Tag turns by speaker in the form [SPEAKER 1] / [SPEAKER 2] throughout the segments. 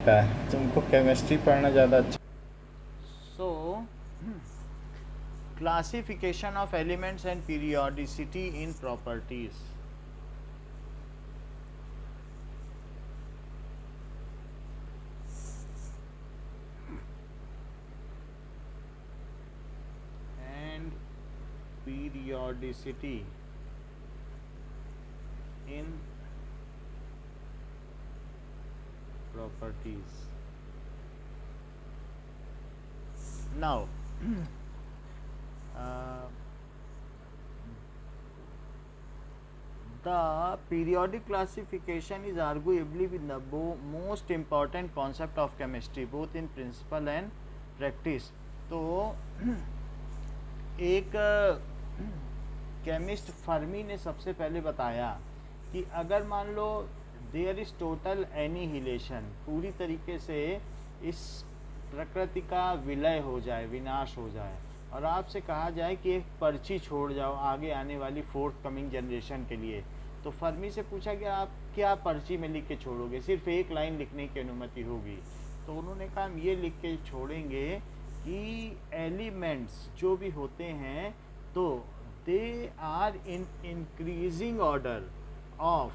[SPEAKER 1] लगता है? तुमको केमिस्ट्री पढ़ना ज़्यादा अच्छा?
[SPEAKER 2] सो classification of elements and periodicity in properties. And periodicity in properties. Now, uh, the periodic classification is arguably the most important concept of chemistry, both in principle and practice. तो एक chemist Fermi ने सबसे पहले बताया कि अगर मान लो there is total annihilation, पूरी तरीके से इस प्रकृति का विलय हो जाए, विनाश हो जाए, और आपसे कहा जाए कि एक पर्ची छोड़ जाओ आगे आने वाली फोर्थ कमिंग जनरेशन के लिए, तो फर्मी से पूछा कि आप क्या पर्ची में लिख के छोड़ोगे? सिर्फ एक लाइन लिखने की अनुमति होगी. तो उन्होंने कहा हम ये लिख के छोड़ेंगे कि एलिमेंट्स जो भी होते हैं तो they are in increasing order of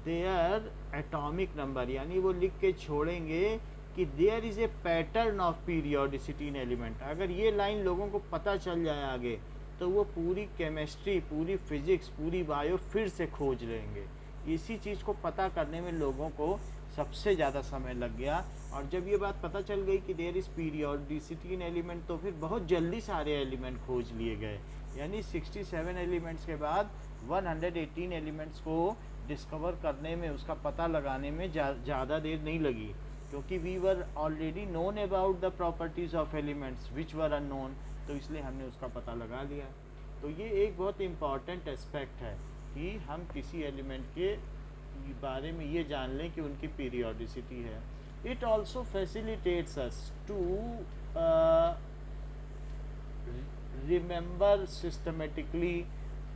[SPEAKER 2] their atomic number. यानी वो लिख के छोड़ेंगे कि there is a pattern of periodicity in element. अगर ये लाइन लोगों को पता चल जाए आगे, तो वो पूरी केमिस्ट्री, पूरी फिजिक्स, पूरी बायो फिर से खोज लेंगे. इसी चीज़ को पता करने में लोगों को सबसे ज़्यादा समय लग गया. और जब ये बात पता चल गई कि there is periodicity in element, तो फिर बहुत जल्दी सारे एलिमेंट खोज लिए गए. यानी 67 एलिमेंट्स के बाद 118 एलिमेंट्स को डिस्कवर करने में, उसका पता लगाने में ज़्यादा देर नहीं लगी, क्योंकि we were already known about the properties of elements which were unknown. तो इसलिए हमने उसका पता लगा लिया. तो ये एक बहुत इम्पॉर्टेंट एस्पेक्ट है कि हम किसी एलिमेंट के बारे में ये जान लें कि उनकी पीरियोडिसिटी है. It also facilitates us to remember systematically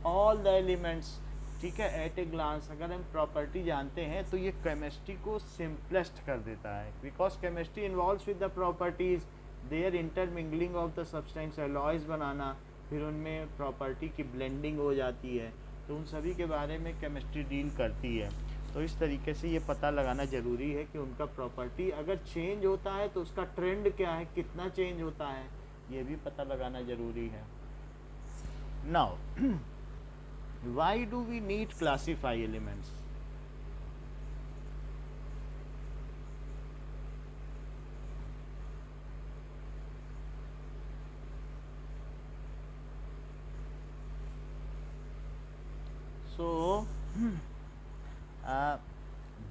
[SPEAKER 2] all the elements. ठीक है, एट ए ग्लांस अगर हम प्रॉपर्टी जानते हैं तो ये केमिस्ट्री को सिंपलेस्ट कर देता है, because chemistry involves with the properties, their intermingling of the substance, alloys बनाना, फिर उनमें प्रॉपर्टी की ब्लेंडिंग हो जाती है. तो उन सभी के बारे में केमिस्ट्री डील करती है. तो इस तरीके से ये पता लगाना ज़रूरी है कि उनका प्रॉपर्टी अगर चेंज होता है तो उसका ट्रेंड क्या है, कितना चेंज होता है, ये भी पता लगाना ज़रूरी है. Now why do we need classify elements? So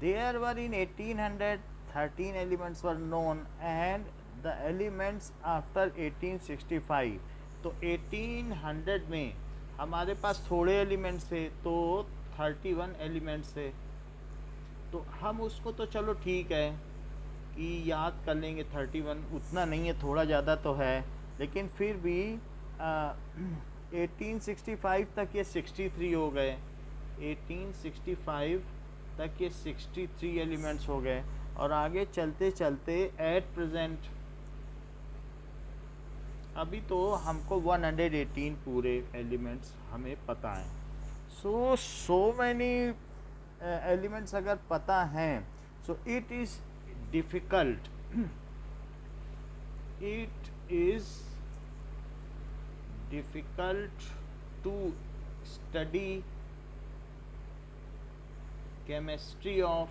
[SPEAKER 2] there were in 1800 13 elements were known, and the elements after 1865. तो 1800 में हमारे पास थोड़े एलिमेंट्स थे, तो 31 एलिमेंट्स थे. तो हम उसको तो चलो ठीक है कि याद कर लेंगे, 31 उतना नहीं है, थोड़ा ज़्यादा तो है, लेकिन फिर भी 1865 तक ये 63 हो गए. 1865 तक ये 63 एलिमेंट्स हो गए. और आगे चलते चलते एट प्रेजेंट अभी तो हमको 118 पूरे एलिमेंट्स हमें पता हैं. सो मैनी एलिमेंट्स अगर पता हैं, so it is difficult, it is difficult to study chemistry of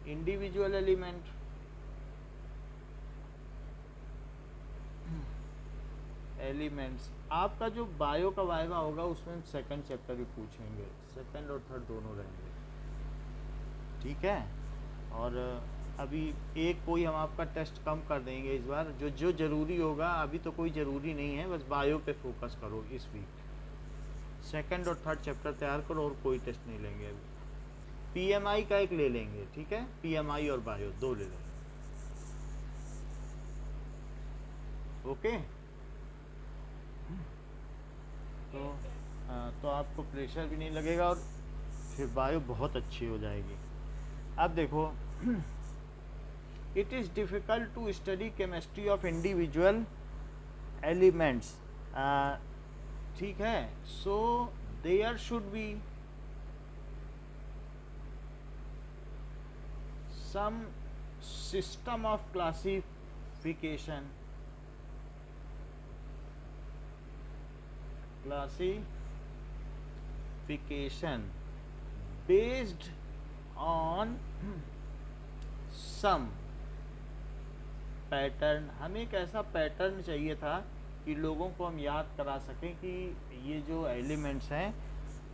[SPEAKER 2] individual element. Elements आपका जो बायो का वाइवा होगा उसमें सेकंड चैप्टर भी पूछेंगे, सेकंड और थर्ड दोनों रहेंगे. ठीक है, और अभी एक कोई हम आपका टेस्ट कम कर देंगे इस बार, जो जो ज़रूरी होगा. अभी तो कोई ज़रूरी नहीं है, बस बायो पे फोकस करो इस वीक. सेकंड और थर्ड चैप्टर तैयार करो और कोई टेस्ट नहीं लेंगे. अभी पीएमआई का एक ले लेंगे, ठीक है, पीएमआई और बायो दो ले लेंगे. ओके. तो आपको प्रेशर भी नहीं लगेगा और फिर बायो बहुत अच्छी हो जाएगी. अब देखो, it is difficult to study chemistry of individual elements, ठीक है, so there should be some system of classification based on some pattern. हमें एक ऐसा पैटर्न चाहिए था कि लोगों को हम याद करा सकें कि ये जो एलिमेंट्स हैं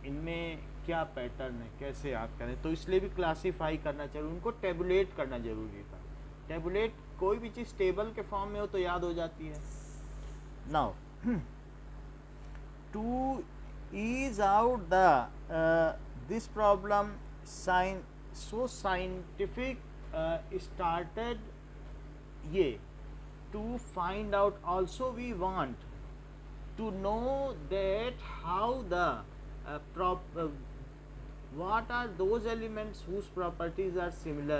[SPEAKER 2] इनमें क्या पैटर्न है, कैसे याद करें। तो इसलिए भी क्लासीफाई करना चाहिए, उनको टेबुलेट करना जरूरी था। टेबुलेट, कोई भी चीज़ टेबल के फॉर्म में हो तो याद हो जाती है। Now to ease out the this problem scientific started ये to find out, also we want to know that how the what are those elements whose properties are similar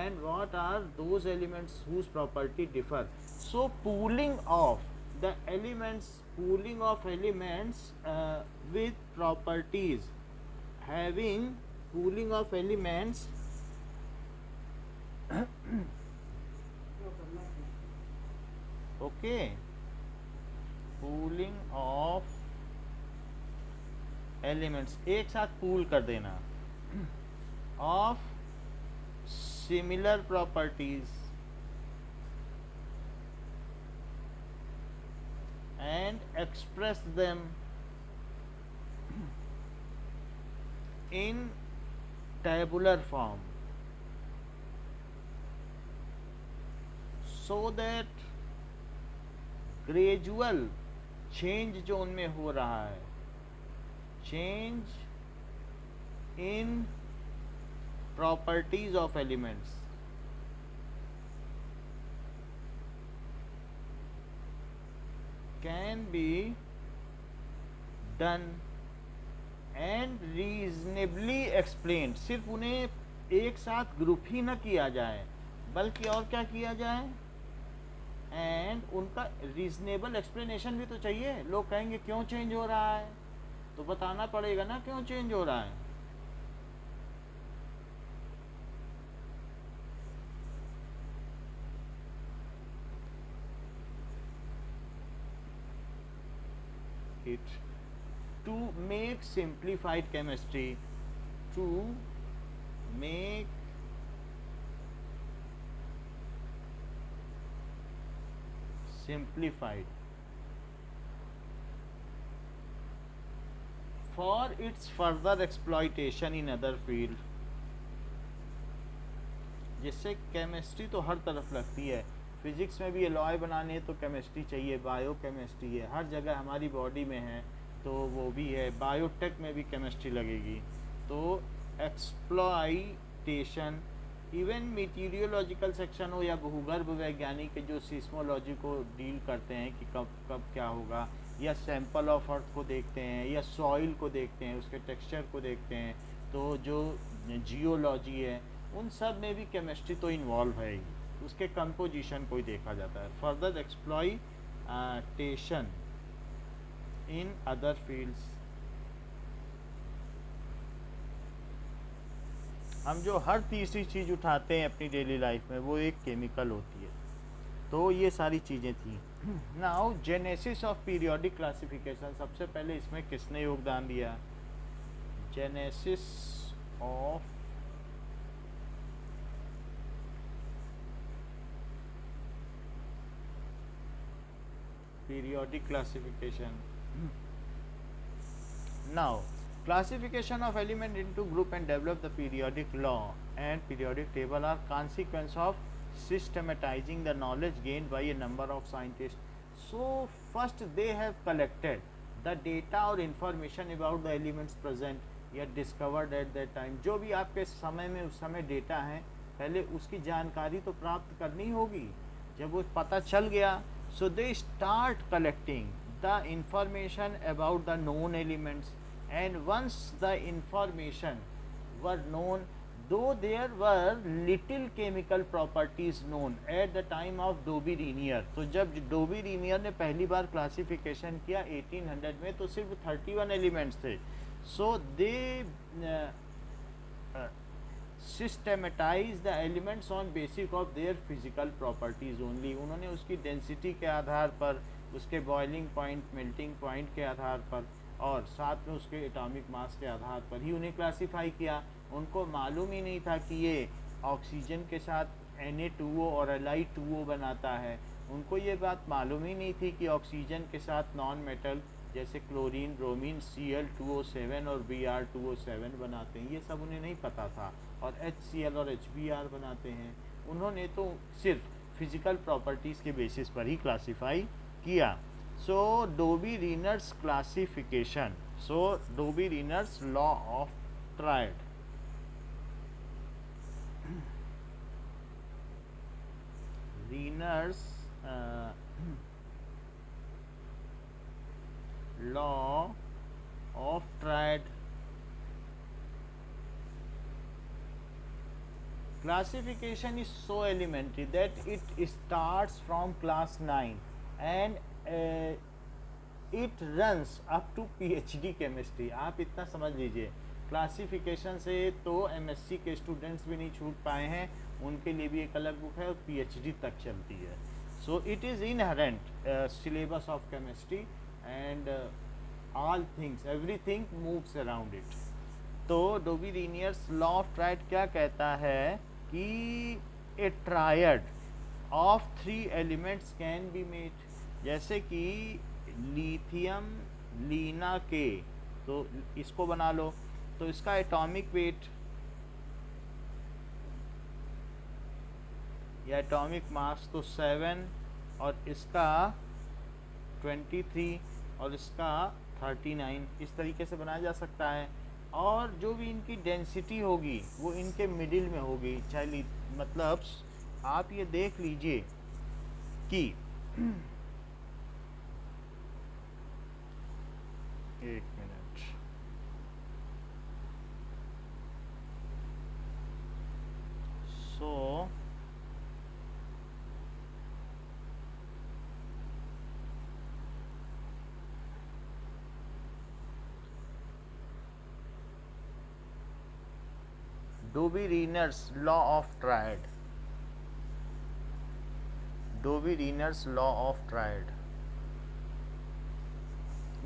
[SPEAKER 2] and what are those elements whose property differ. So pooling of the elements, with properties, having pooling of elements okay, pooling of elements, एक साथ pool कर देना, of similar properties and express them in tabular form so that gradual change जो उनमें हो रहा है, change in properties of elements, can be done and reasonably explained. सिर्फ उन्हें एक साथ ग्रुप ही न किया जाए बल्कि और क्या किया जाए, एंड उनका रीजनेबल एक्सप्लेनेशन भी तो चाहिए। लोग कहेंगे क्यों चेंज हो रहा है, तो बताना पड़ेगा ना क्यों चेंज हो रहा है। It to make simplified chemistry, to make simplified for its further exploitation in other field, जिससे केमिस्ट्री तो हर तरफ लगती है। फिजिक्स में भी एलॉय बनाने तो केमिस्ट्री चाहिए, बायो केमिस्ट्री है, हर जगह हमारी बॉडी में है तो वो भी है, बायोटेक में भी केमिस्ट्री लगेगी। तो एक्सप्लॉइटेशन, इवन मीटीरियोलॉजिकल सेक्शन हो या भूगर्भ वैज्ञानिक जो सीस्मोलॉजी को डील करते हैं कि कब कब क्या होगा, या सैंपल ऑफ अर्थ को देखते हैं या सॉइल को देखते हैं, उसके टेक्सचर को देखते हैं, तो जो जियोलॉजी है उन सब में भी केमिस्ट्री तो इन्वॉल्व है ही, उसके कंपोजिशन को ही देखा जाता है। Further exploitation in other fields, हम जो हर तीसरी चीज़ उठाते हैं अपनी डेली लाइफ में वो एक केमिकल होती है। तो ये सारी चीज़ें थी। Now genesis of periodic classification, सबसे पहले इसमें किसने योगदान दिया? Genesis of periodic classification. Now, classification of element into group and develop the periodic law and periodic table are consequence of systematizing the knowledge gained by a number of scientists. So, first they have collected the data or information about the elements present या discovered at that time. जो भी आपके समय में उस समय data है, पहले उसकी जानकारी तो प्राप्त करनी होगी। जब वो पता चल गया, so they start collecting the information about the known elements, and once the information were known, though there were little chemical properties known at the time of Dobereiner. तो जब डोबी रीनियर ने पहली बार क्लासिफिकेशन किया 1800 में, तो सिर्फ 31 elements थे। So they systematize the elements on basic of their physical properties only. उन्होंने उसकी डेंसिटी के आधार पर, उसके बॉइलिंग पॉइंट, मेल्टिंग पॉइंट के आधार पर, और साथ में उसके एटॉमिक मास के आधार पर ही उन्हें क्लासिफाई किया। उनको मालूम ही नहीं था कि ये ऑक्सीजन के साथ Na2O और Li2O बनाता है। उनको ये बात मालूम ही नहीं थी कि ऑक्सीजन के साथ नॉन मेटल जैसे क्लोरीन, ब्रोमीन, Cl2O7 और Br2O7 बनाते हैं। ये सब उन्हें नहीं पता था। और HCl और HBr बनाते हैं। उन्होंने तो सिर्फ फिजिकल प्रॉपर्टीज़ के बेसिस पर ही क्लासिफाई किया। So Dobereiner's classification, so Dobereiner's law of triad. Dobereiner's law of triad classification is so elementary that it starts from class 9 and it runs up to PhD chemistry। आप इतना समझ लीजिए, classification से तो MSc के students भी नहीं छूट पाए हैं, उनके लिए भी एक अलग बुक है और PhD तक चलती है। So it is inherent syllabus of chemistry and all things, everything moves around it। तो Dobereiner's law of triad क्या कहता है कि a triad of 3 elements can be made. जैसे कि लिथियम लीना के, तो इसको बना लो, तो इसका एटॉमिक वेट या एटॉमिक मास तो 7 और इसका 23 और इसका 39, इस तरीके से बनाया जा सकता है। और जो भी इनकी डेंसिटी होगी वो इनके मिडिल में होगी। चाहे मतलब आप ये देख लीजिए कि एक minute, so Dobereiner's law of triad, Dobereiner's law of triad.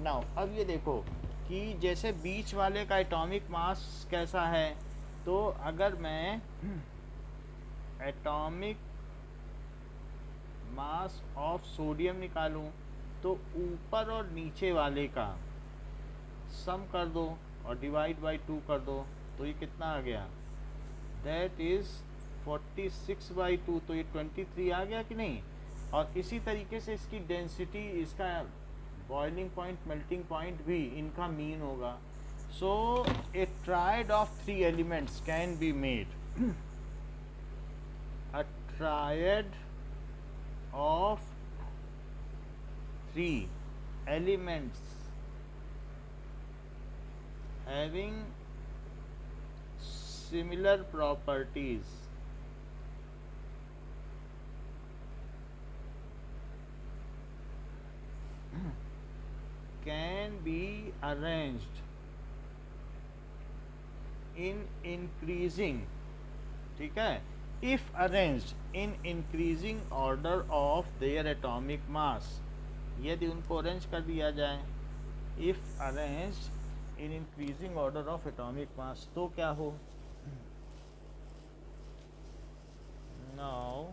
[SPEAKER 2] Now अब ये देखो कि जैसे बीच वाले का एटॉमिक मास कैसा है, तो अगर मैं एटॉमिक मास ऑफ सोडियम निकालूं तो ऊपर और नीचे वाले का सम कर दो और डिवाइड बाई 2 कर दो, तो ये कितना आ गया, दैट इज़ 46/2। तो ये 23 आ गया कि नहीं। और इसी तरीके से इसकी डेंसिटी, इसका बॉइलिंग पॉइंट, मेल्टिंग पॉइंट भी इनका मीन होगा। So a triad of 3 elements can be made. A triad of 3 elements having similar properties can be arranged in increasing, ठीक है, if arranged in increasing order of their atomic mass। यदि उनको arrange कर दिया जाए, if arranged in increasing order of atomic mass, तो क्या हो। now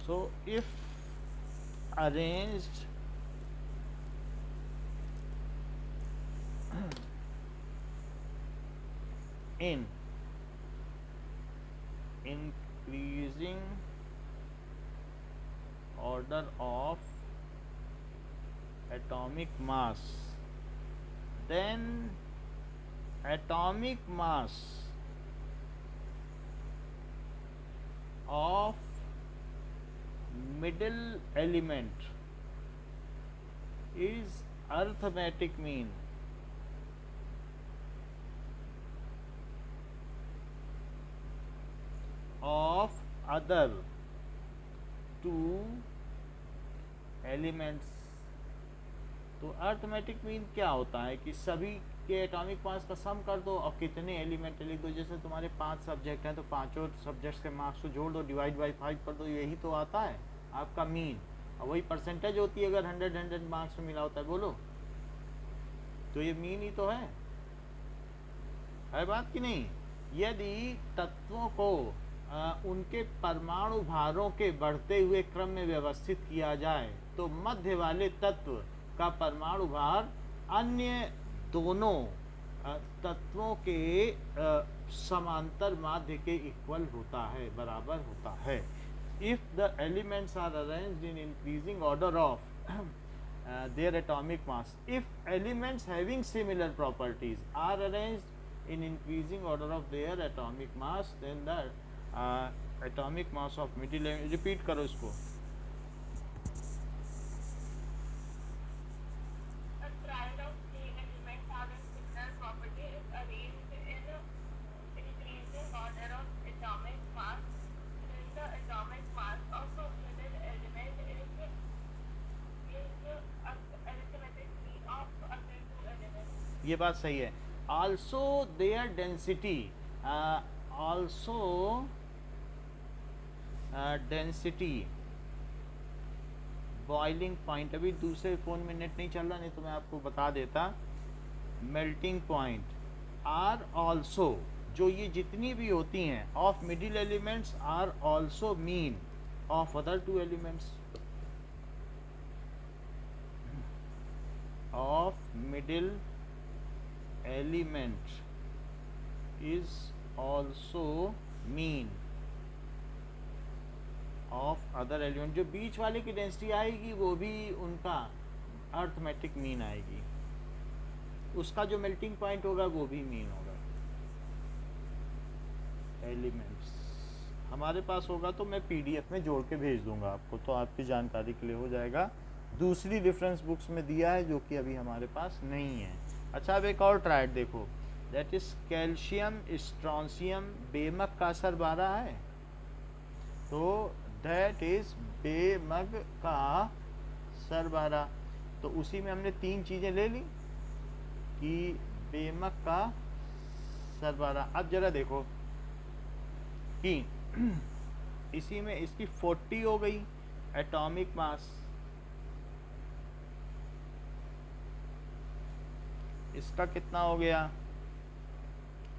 [SPEAKER 2] so if arranged in increasing order of atomic mass, then atomic mass of middle element is arithmetic mean of other two elements। तो arithmetic mean क्या होता है कि सभी के एटॉमिक मास का सम कर दो और कितने एलिमेंट लिख दो। जैसे तुम्हारे 5 सब्जेक्ट हैं तो पांचों सब्जेक्ट्स के मार्क्स को जोड़ दो, डिवाइड बाई 5 कर दो, यही तो आता है आपका मीन। और वही परसेंटेज होती है अगर 100 मार्क्स में मिला होता है, बोलो तो ये मीन ही तो है बात कि नहीं। यदि तत्वों को उनके परमाणु भारों के बढ़ते हुए क्रम में व्यवस्थित किया जाए तो मध्य वाले तत्व का परमाणु भार अन्य दोनों तत्वों के समांतर माध्य के इक्वल होता है, बराबर होता है। If the elements are arranged in increasing order of their atomic mass, if elements having similar properties are arranged in increasing order of their atomic mass, then the atomic mass of middle element, repeat करो इसको। ये बात सही है। also their density, also density boiling point, अभी दूसरे phone में net नहीं चल रहा, नहीं तो मैं आपको बता देता। मेल्टिंग पॉइंट आर ऑल्सो, जो ये जितनी भी होती हैं of middle elements are also mean of other two elements, of middle element is also mean of other element. जो बीच वाले की डेंसिटी आएगी वो भी उनका अर्थमेटिक मीन आएगी, उसका जो मेल्टिंग पॉइंट होगा वो भी मीन होगा। एलिमेंट्स हमारे पास होगा तो मैं पीडीएफ में जोड़ के भेज दूंगा आपको, तो आपकी जानकारी के लिए हो जाएगा। दूसरी रेफरेंस बुक्स में दिया है जो कि अभी हमारे पास नहीं है। अच्छा, अब एक और ट्राइड देखो, दैट इज कैल्शियम स्ट्रॉन्शियम, बेमक का असर 12 है, तो दैट इज बेमग का सरबारा। तो उसी में हमने 3 चीज़ें ले ली कि बेमग का सरबारा। अब जरा देखो कि इसी में इसकी 40 हो गई एटॉमिक मास, इसका कितना हो गया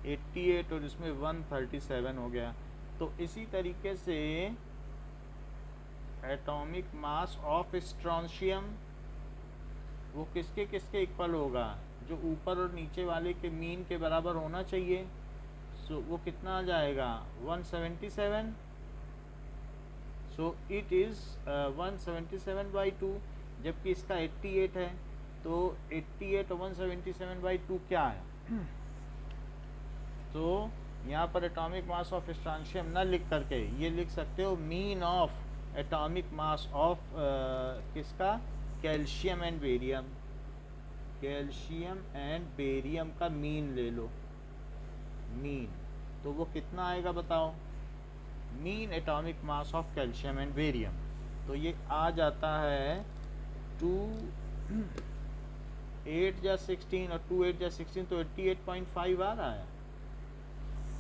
[SPEAKER 2] 88 और इसमें 137 हो गया। तो इसी तरीके से एटॉमिक मास ऑफ स्ट्रॉन्शियम वो किसके किसके इक्वल होगा, जो ऊपर और नीचे वाले के मीन के बराबर होना चाहिए। सो वो कितना आ जाएगा 177, सो इट इज़ 177/2, जबकि इसका 88 है, तो 88 और 177/2 क्या है। तो यहाँ पर एटॉमिक मास ऑफ स्ट्रॉन्शियम ना लिख करके ये लिख सकते हो mean of atomic mass of किसका, calcium and barium. Calcium and barium का मीन ले लो, मीन, तो वो कितना आएगा बताओ, mean atomic mass of calcium and barium. तो ये आ जाता है 2 8 या 16 और 2 8 या 16, तो 88.5 आ रहा है,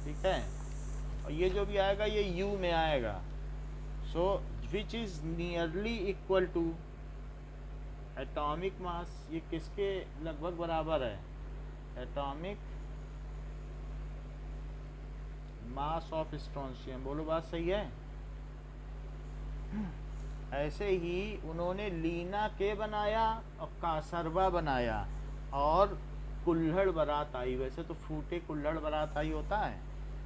[SPEAKER 2] ठीक है। और ये जो भी आएगा ये U में आएगा, so which is nearly equal to atomic mass, ये किसके लगभग बराबर है, एटॉमिक मास ऑफ स्ट्रॉन्शियम। बोलो बात सही है। ऐसे ही उन्होंने लीना के बनाया और कासरवा बनाया और कुल्हड़ बारात आई। वैसे तो फूटे कुल्हड़ बारात आई होता है,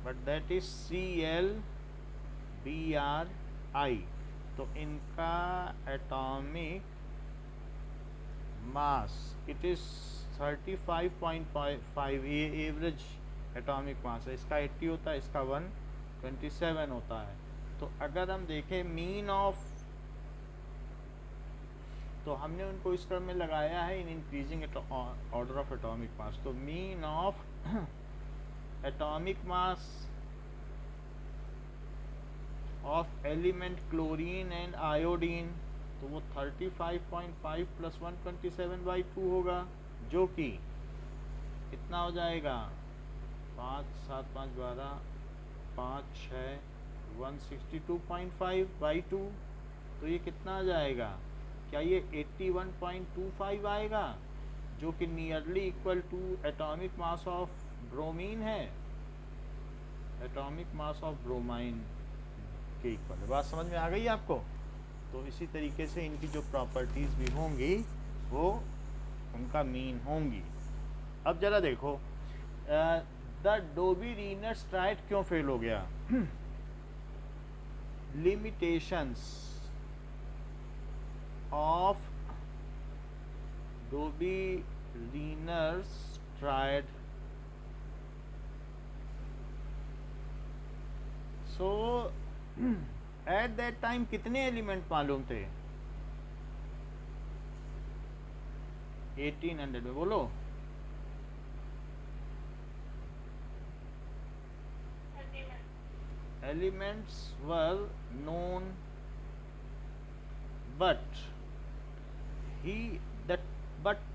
[SPEAKER 2] बट दैट इज ClBrI। तो इनका एटॉमिक मास इट इज 35.5, ये एवरेज एटॉमिक मास है। इसका 80 होता है, इसका 127 होता है। तो अगर हम देखें मीन ऑफ, तो हमने उनको इस क्रम में लगाया है in increasing order of atomic mass. तो mean of atomic mass of element chlorine and iodine, तो वो 35.5 प्लस 127/2 होगा, जो कि कितना हो जाएगा, 5 7 5 12 5 6 162.5/2। तो ये कितना आ जाएगा, क्या ये 81.25 आएगा, जो कि nearly equal to atomic mass of bromine है, एटॉमिक मास ऑफ ब्रोमाइन के इक्वल है। बात समझ में आ गई आपको? तो इसी तरीके से इनकी जो प्रॉपर्टीज भी होंगी वो उनका मीन होंगी। अब जरा देखो द डोबी-रीनर स्ट्राइट क्यों फेल हो गया। Limitations of Dobereiner triad. So at that time कितने एलिमेंट मालूम थे 1800 में, बोलो। Elements were known, but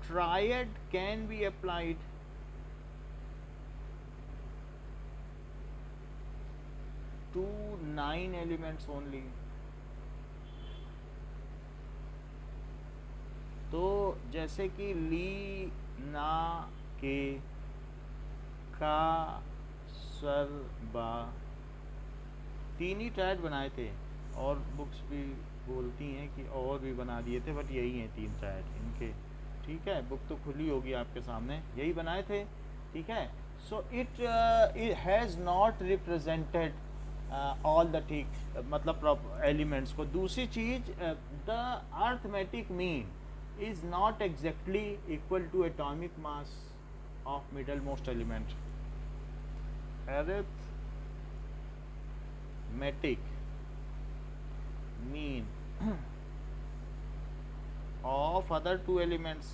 [SPEAKER 2] triad can be applied to 9 elements only। तो जैसे कि ली, ना, के, का, सर, बा, 3 ही ट्रायड बनाए थे, और बुक्स भी बोलती हैं कि और भी बना दिए थे, बट यही हैं 3 ट्रायड इनके। ठीक है, बुक तो खुली होगी आपके सामने, यही बनाए थे। ठीक है, so it has not represented all the, ठीक मतलब एलिमेंट्स को। दूसरी चीज, the arithmetic mean is not exactly equal to atomic mass of middle most element. Arithmetic mean of other 2 elements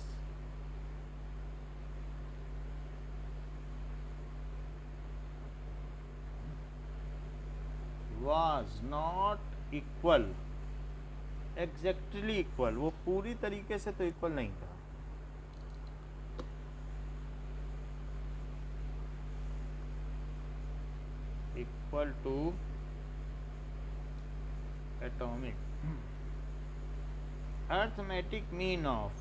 [SPEAKER 2] was not equal, exactly equal, वो पूरी तरीके से तो इक्वल नहीं था। Equal to atomic arithmetic mean of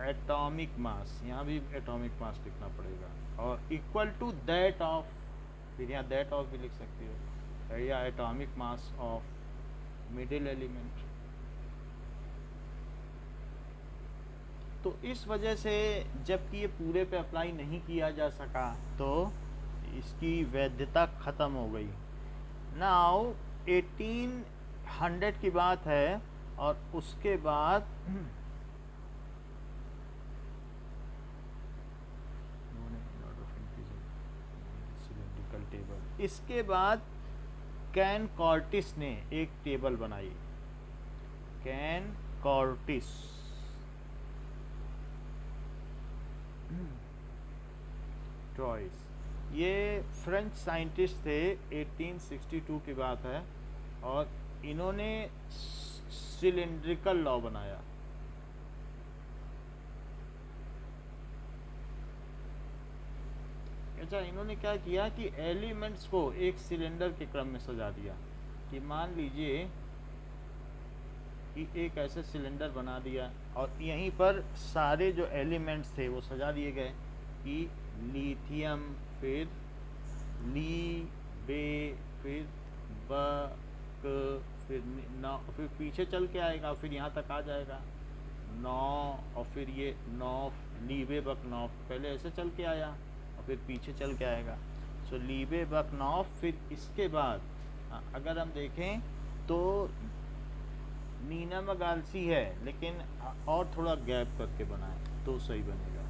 [SPEAKER 2] atomic mass, यहाँ भी atomic mass लिखना पड़ेगा, और इक्वल टू दैट ऑफ, फिर यहाँ दैट ऑफ भी लिख सकते हो, या atomic mass of middle element. तो इस वजह से जबकि ये पूरे पे अप्लाई नहीं किया जा सका, तो इसकी वैधता ख़त्म हो गई। नाउ 1800 की बात है, और उसके बाद टेबल, इसके बाद कैन कॉर्टिस ने एक टेबल बनाई, कैन कॉर्टिस, ट्रॉइस, ये फ्रेंच साइंटिस्ट थे, 1862 की बात है, और इन्होंने सिलिंड्रिकल लॉ बनाया। अच्छा, इन्होंने क्या किया कि एलिमेंट्स को एक सिलेंडर के क्रम में सजा दिया, कि मान लीजिए कि एक ऐसे सिलेंडर बना दिया, और यहीं पर सारे जो एलिमेंट्स थे वो सजा दिए गए, कि लिथियम, फिर ली, बे, फिर ब, क, फिर नौ, फिर पीछे चल के आएगा, फिर यहाँ तक आ जाएगा 9, और फिर ये 9, लीबे बक 9, पहले ऐसे चल के आया और फिर पीछे चल के आएगा। सो लीबे बक 9, फिर इसके बाद अगर हम देखें तो नीना मगालसी है, लेकिन और थोड़ा गैप करके बनाए तो सही बनेगा,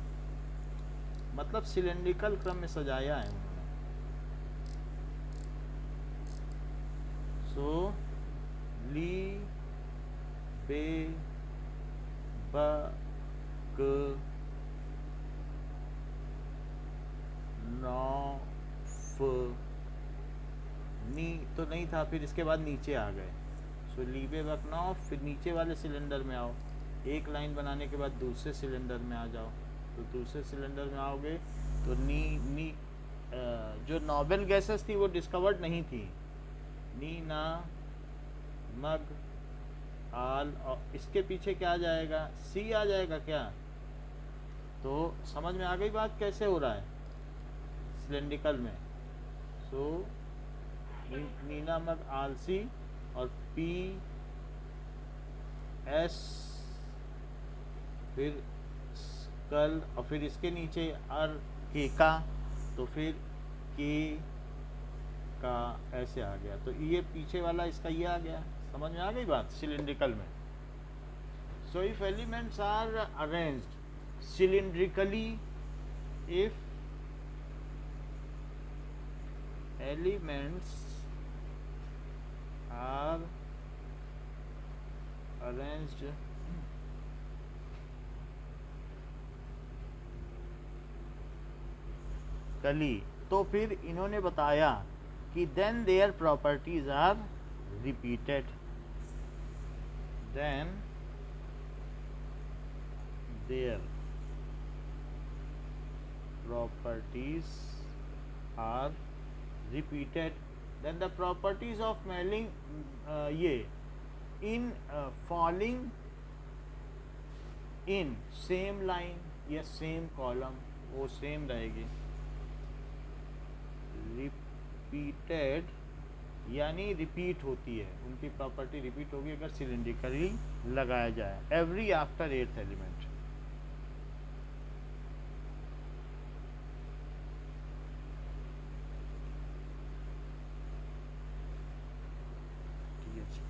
[SPEAKER 2] मतलब सिलेंड्रिकल क्रम में सजाया है उन्होंने। सो ली बे ब क नौ फ नी तो नहीं था, फिर इसके बाद नीचे आ गए। सो लीबे बकनौ, फिर नीचे वाले सिलेंडर में आओ, एक लाइन बनाने के बाद दूसरे सिलेंडर में आ जाओ। तो दूसरे सिलेंडर में आओगे तो नी नी जो नोबेल गैसेस थी वो डिस्कवर्ड नहीं थी। नी ना मग आल, और इसके पीछे क्या आ जाएगा, सी आ जाएगा क्या। तो समझ में आ गई बात कैसे हो रहा है सिलेंड्रिकल में। सो नीना मग आलसी और पी एस, फिर कल, और फिर इसके नीचे अर के का, तो फिर के का ऐसे आ गया। तो ये पीछे वाला इसका ये आ गया। समझ में आ गई बात सिलिंड्रिकल में। So if elements are arranged cylindrically, if elements are arranged कली, तो फिर इन्होंने बताया कि then their properties are repeated, then their properties are repeated, then the properties of mailing ये in falling in same line या same column वो same रहेगी। repeated यानी रिपीट होती है, उनकी प्रॉपर्टी रिपीट होगी अगर सिलिंड्रिकली लगाया जाए, every after eighth element.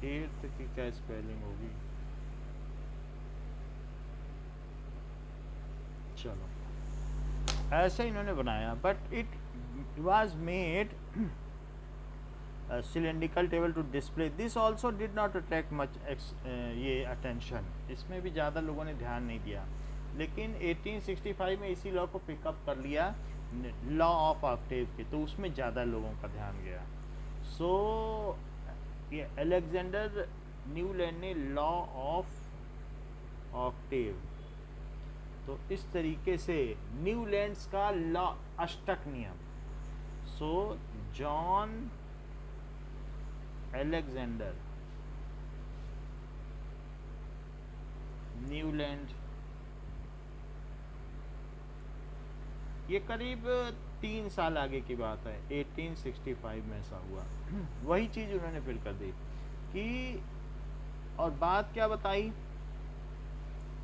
[SPEAKER 2] Eighth की क्या स्पेलिंग होगी, चलो ऐसे इन्होंने बनाया। But it was made a cylindrical table to display this also did not attract much ये attention, इसमें भी ज़्यादा लोगों ने ध्यान नहीं दिया। लेकिन 1865 में इसी लॉ को पिकअप कर लिया, लॉ ऑफ ऑक्टेव के, तो उसमें ज़्यादा लोगों का ध्यान गया। सो ये अलेक्जेंडर न्यूलैंड ने लॉ ऑफ ऑक्टेव, तो इस तरीके से न्यूलैंड्स का लॉ अष्टक नियम। सो जॉन अलेक्जेंडर न्यूलैंड, ये करीब 3 साल आगे की बात है, 1865 में ऐसा हुआ। वही चीज़ उन्होंने फिर कर दी कि, और बात क्या बताई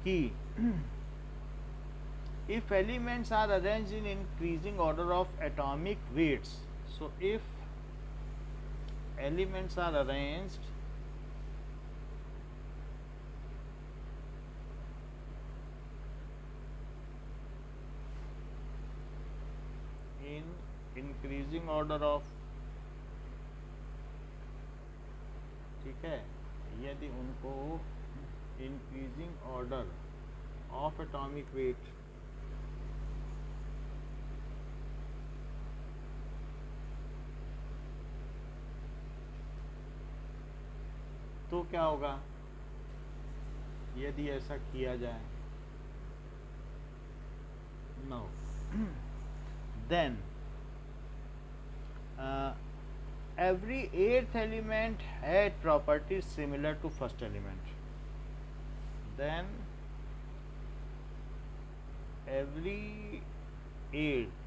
[SPEAKER 2] कि if elements are arranged in increasing order of atomic weights, so if elements are arranged in increasing order of, ठीक है, यदि उनको increasing order of atomic weight तो क्या होगा यदि ऐसा किया जाए, no then every eighth element had properties similar to first element, then every eighth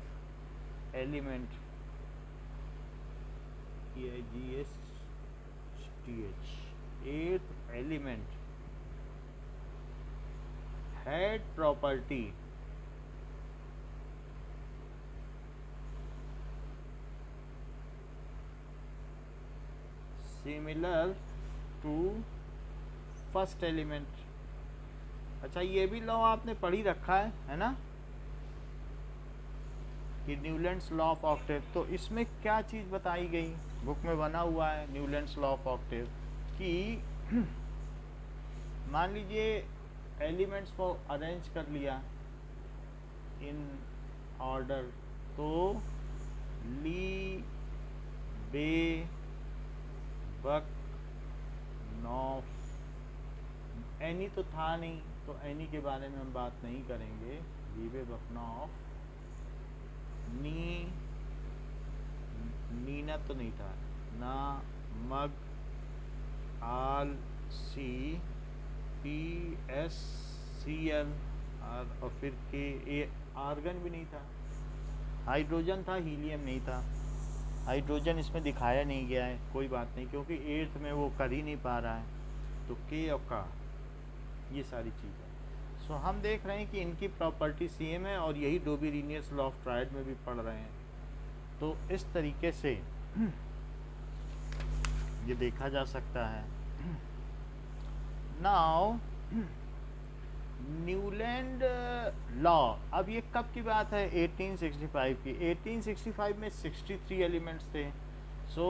[SPEAKER 2] element, EIGSTH, eighth element had property similar to first element। अच्छा, ये भी लॉ आपने पढ़ी रखा है ना, कि न्यूलैंड्स लॉ ऑफ ऑक्टेव। तो इसमें क्या चीज़ बताई गई, बुक में बना हुआ है न्यूलैंड्स लॉ ऑफ ऑक्टेव कि मान लीजिए एलिमेंट्स को अरेंज कर लिया इन ऑर्डर, तो ली, बे, बक, नॉफ, एनी तो था नहीं तो एनी के बारे में हम बात नहीं करेंगे। ली, बे, बक, नॉफ, नी, नीना तो नहीं था, ना, मग, आल, सी, पी, एस, सी, एल, और फिर के, ए, आर्गन भी नहीं था, हाइड्रोजन था, हीलियम नहीं था। हाइड्रोजन इसमें दिखाया नहीं गया है, कोई बात नहीं, क्योंकि एर्थ में वो कर ही नहीं पा रहा है। तो के और का, ये सारी चीज़ें। सो हम देख रहे हैं कि इनकी प्रॉपर्टी सेम है और यही डोबी-रीनियर्स लॉ ऑफ ट्रायड में भी पढ़ रहे हैं। तो इस तरीके से ये देखा जा सकता है। नाउ न्यूलैंड लॉ, अब ये कब की बात है? 1865 की। 1865 में 63 एलिमेंट्स थे। So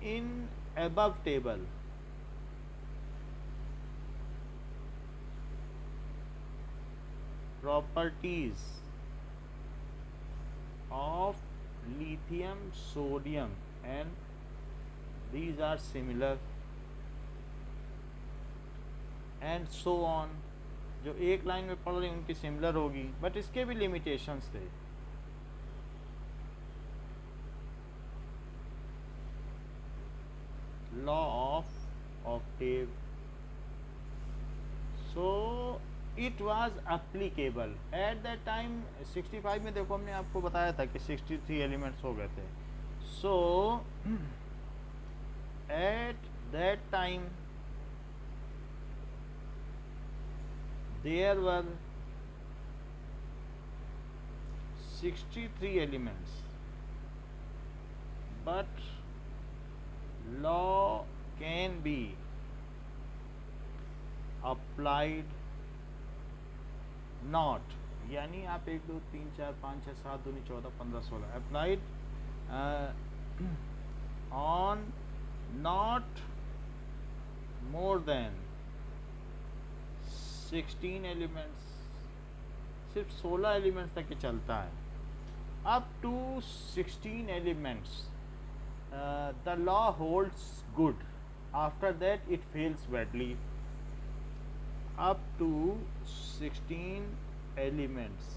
[SPEAKER 2] in above table properties of lithium, sodium and these are similar and so on। जो एक लाइन में पढ़ रही उनकी सिमिलर होगी, बट इसके भी लिमिटेशंस थे। Law of Octave, so it was applicable eight that time. 65 में देखो हमने आपको बताया था कि 63 एलिमेंट्स हो गए थे। So at that time there were 63 elements, but law can be applied not, यानी आप 1 2 3 4 5 6 7 2 14 15 16 applied on not more than 16 elements, सिर्फ 16 एलिमेंट्स तक ये चलता है। Up to 16 elements the law holds good, after that it fails badly. up to 16 elements,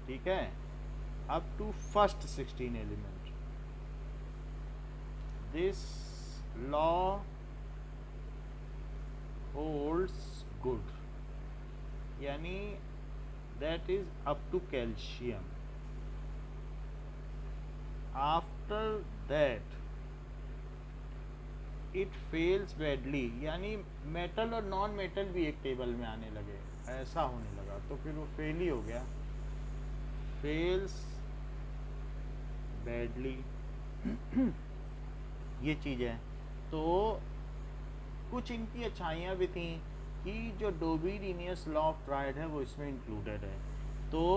[SPEAKER 2] ठीक है, up to first 16 element, this law holds good, यानी that is up to calcium। after that it fails badly, यानी metal और non metal भी एक table में आने लगे, ऐसा होने लगा, तो फिर वो फेल ही हो गया, फेल्स बैडली। ये चीज़ है। तो कुछ इनकी अच्छाइयाँ भी थी कि जो डोबी-रीनियर्स लॉ ऑफ ट्रायड है वो इसमें इंक्लूडेड है। तो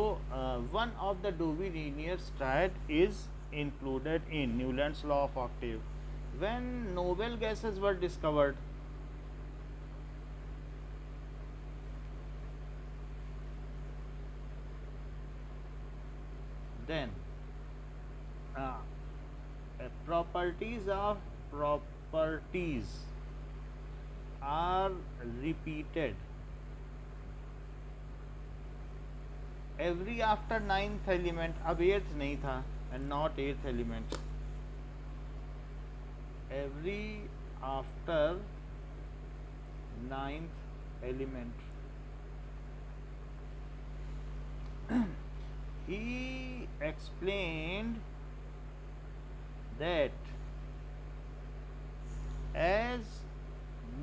[SPEAKER 2] one of the Dobereiner's triad is included in Newlands law of octave. When noble gases were discovered, then properties of properties are repeated every after 9th element। अब 8th नहीं था, and not 8th element, every after 9th element। he explained that as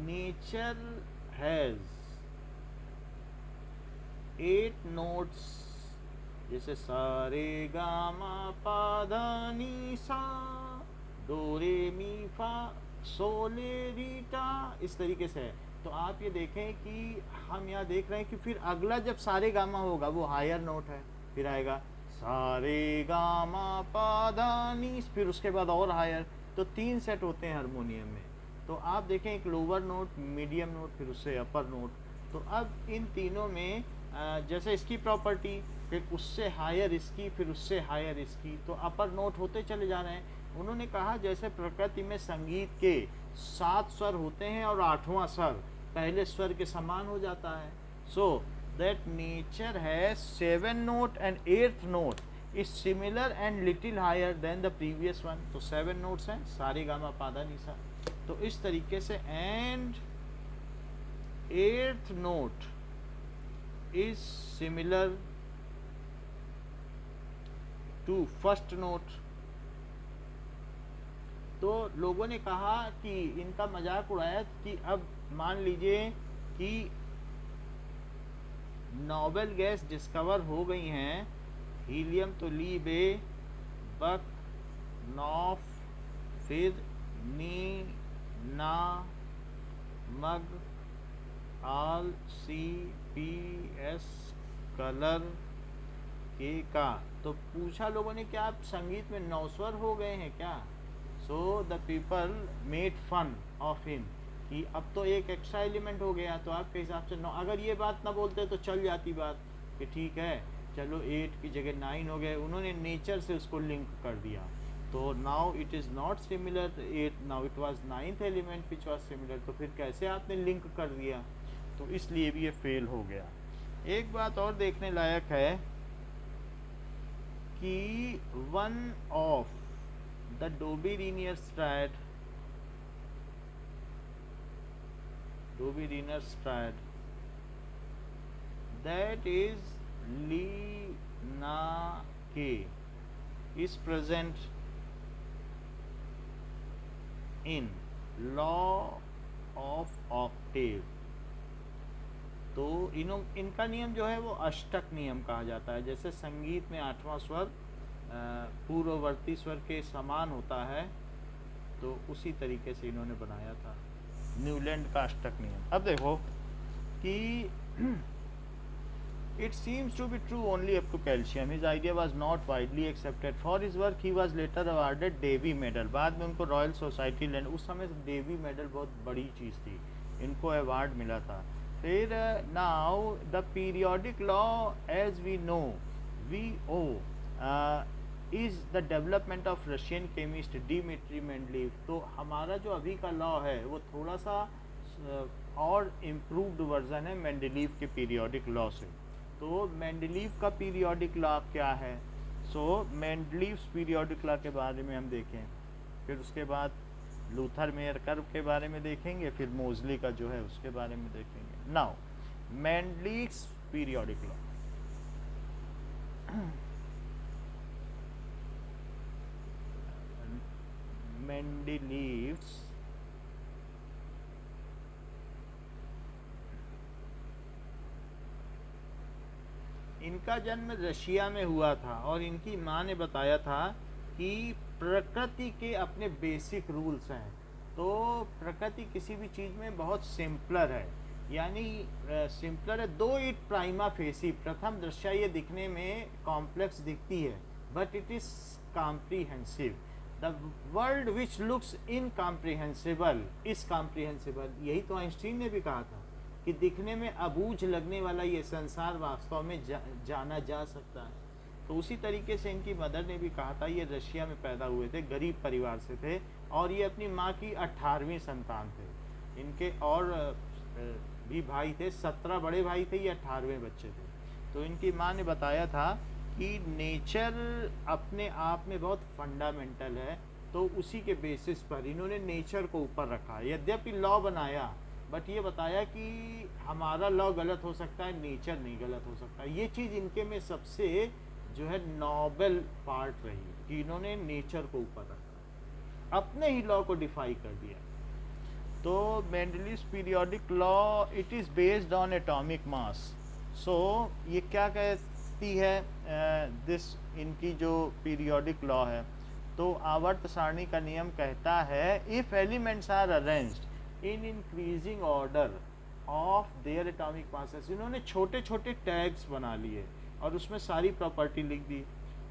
[SPEAKER 2] nature has 8 notes, जैसे सा रे गा मा पा धा नी सा दो रे मी फा सोले रीटा, इस तरीके से है। तो आप ये देखें कि हम यहाँ देख रहे हैं कि फिर अगला जब सारे गामा होगा वो हायर नोट है, फिर आएगा सा सारे गामा पाधा नी, फिर उसके बाद और हायर, तो 3 सेट होते हैं हारमोनियम में। तो आप देखें एक लोअर नोट, मीडियम नोट, फिर उससे अपर नोट। तो अब इन तीनों में जैसे इसकी प्रॉपर्टी, फिर उससे हायर इसकी, फिर उससे हायर इसकी, तो अपर नोट होते चले जा रहे हैं। उन्होंने कहा जैसे प्रकृति में संगीत के 7 स्वर होते हैं और 8वां स्वर पहले स्वर के समान हो जाता है। So that nature has 7 note and 8th note is similar and little higher than the previous one. तो 7 नोट्स हैं, सारे गामा पादा निसा। तो इस तरीके से and 8th note is similar to first note। तो लोगों ने कहा कि इनका मजाक उड़ाया कि अब मान लीजिए कि नोबेल गैस डिस्कवर हो गई हैं, हीलियम तो ली बे बक नॉफ, फिर नी ना मग आल सी पी एस कलर के का। तो पूछा लोगों ने क्या आप संगीत में 9 स्वर हो गए हैं क्या? So the people made fun of him कि अब तो एक एक्स्ट्रा एलिमेंट हो गया, तो आपके हिसाब से 9। अगर ये बात ना बोलते तो चल जाती बात कि ठीक है चलो 8 की जगह 9 हो गए। उन्होंने नेचर से उसको लिंक कर दिया। तो now it is not similar 8, now it was 9th element which was similar. तो फिर कैसे आपने लिंक कर दिया? तो इसलिए भी ये फेल हो गया। एक बात और देखने लायक है कि one of the Dobereiner triad that is Lina K is present in law of octave। तो इनका नियम जो है वो अष्टक नियम कहा जाता है। जैसे संगीत में 8वां स्वर पूर्ववर्ती स्वर के समान होता है, तो उसी तरीके से इन्होंने बनाया था न्यूलैंड का अष्टक नियम। अब देखो कि It seems to be true only up to calcium. His idea was not widely accepted. For his work he was later awarded Davy Medal। बाद में उनको रॉयल सोसाइटी लैंड, उस समय डेवी मेडल बहुत बड़ी चीज़ थी, इनको अवार्ड मिला था। फिर now the periodic law as we know VO is the development of Russian chemist Dmitri Mendeleev. तो हमारा जो अभी का लॉ है वो थोड़ा सा और इम्प्रूव्ड वर्जन है मेंडलीव के पीरियोडिक लॉ से। तो मेंडलीव का पीरियोडिक लॉ क्या है? सो मेंडलीव्स पीरियोडिक लॉ के बारे में हम देखें, फिर उसके बाद लूथर मेयर कर्व के बारे में देखेंगे, फिर मोजली का जो है उसके बारे में देखेंगे। Now Mendeleev's periodic law. Mendeleev's इनका जन्म रशिया में हुआ था और इनकी माँ ने बताया था कि प्रकृति के अपने बेसिक रूल्स हैं। तो प्रकृति किसी भी चीज़ में बहुत सिंपलर है, यानी सिंपलर है दो इट प्राइमा फेसी, प्रथम दृष्टया ये दिखने में कॉम्प्लेक्स दिखती है, but it is comprehensive. The world which looks incomprehensible is comprehensible. यही तो आइंस्टीन ने भी कहा था कि दिखने में अबूझ लगने वाला ये संसार वास्तव में जाना जा सकता है। तो उसी तरीके से इनकी मदर ने भी कहा था, ये रशिया में पैदा हुए थे, गरीब परिवार से थे और ये अपनी माँ की 18वीं संतान थे। इनके और भी भाई थे, 17 बड़े भाई थे, ये 18वें बच्चे थे। तो इनकी माँ ने बताया था कि नेचर अपने आप में बहुत फंडामेंटल है, तो उसी के बेसिस पर इन्होंने नेचर को ऊपर रखा। यद्यपि लॉ बनाया, बट ये बताया कि हमारा लॉ गलत हो सकता है, नेचर नहीं गलत हो सकता। ये चीज़ इनके में सबसे जो है नोबेल पार्ट रही कि इन्होंने नेचर को ऊपर रखा, अपने ही लॉ को डिफाई कर दिया। तो Mendeleev's periodic law it is based on atomic mass. So ये क्या कहती है दिस इनकी जो पीरियोडिक लॉ है, तो आवर्त सारणी का नियम कहता है if elements are arranged in increasing order of their atomic masses. इन्होंने छोटे छोटे टैग्स बना लिए और उसमें सारी प्रॉपर्टी लिख दी।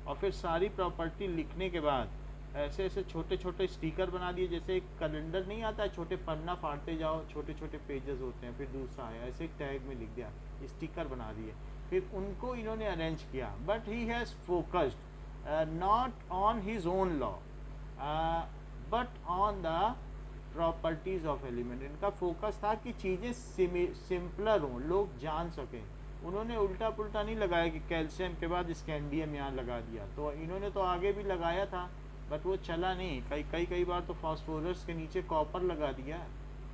[SPEAKER 2] और फिर सारी प्रॉपर्टी लिखने के बाद ऐसे ऐसे छोटे छोटे स्टिकर बना दिए, जैसे एक कैलेंडर नहीं आता है, छोटे पन्ना फाड़ते जाओ, छोटे छोटे पेजेस होते हैं, फिर दूसरा आया, ऐसे टैग में लिख दिया, स्टिकर बना दिए, फिर उनको इन्होंने अरेंज किया। But he has focused not on his own law but on the properties of element. इनका फोकस था कि चीज़ें सिंपलर हों, लोग जान सकें। उन्होंने उल्टा पुल्टा नहीं लगाया कि कैल्शियम के बाद स्कैंडियम यहाँ लगा दिया, तो इन्होंने तो आगे भी लगाया था बट वो चला नहीं। कई बार तो फास्फोरस के नीचे कॉपर लगा दिया,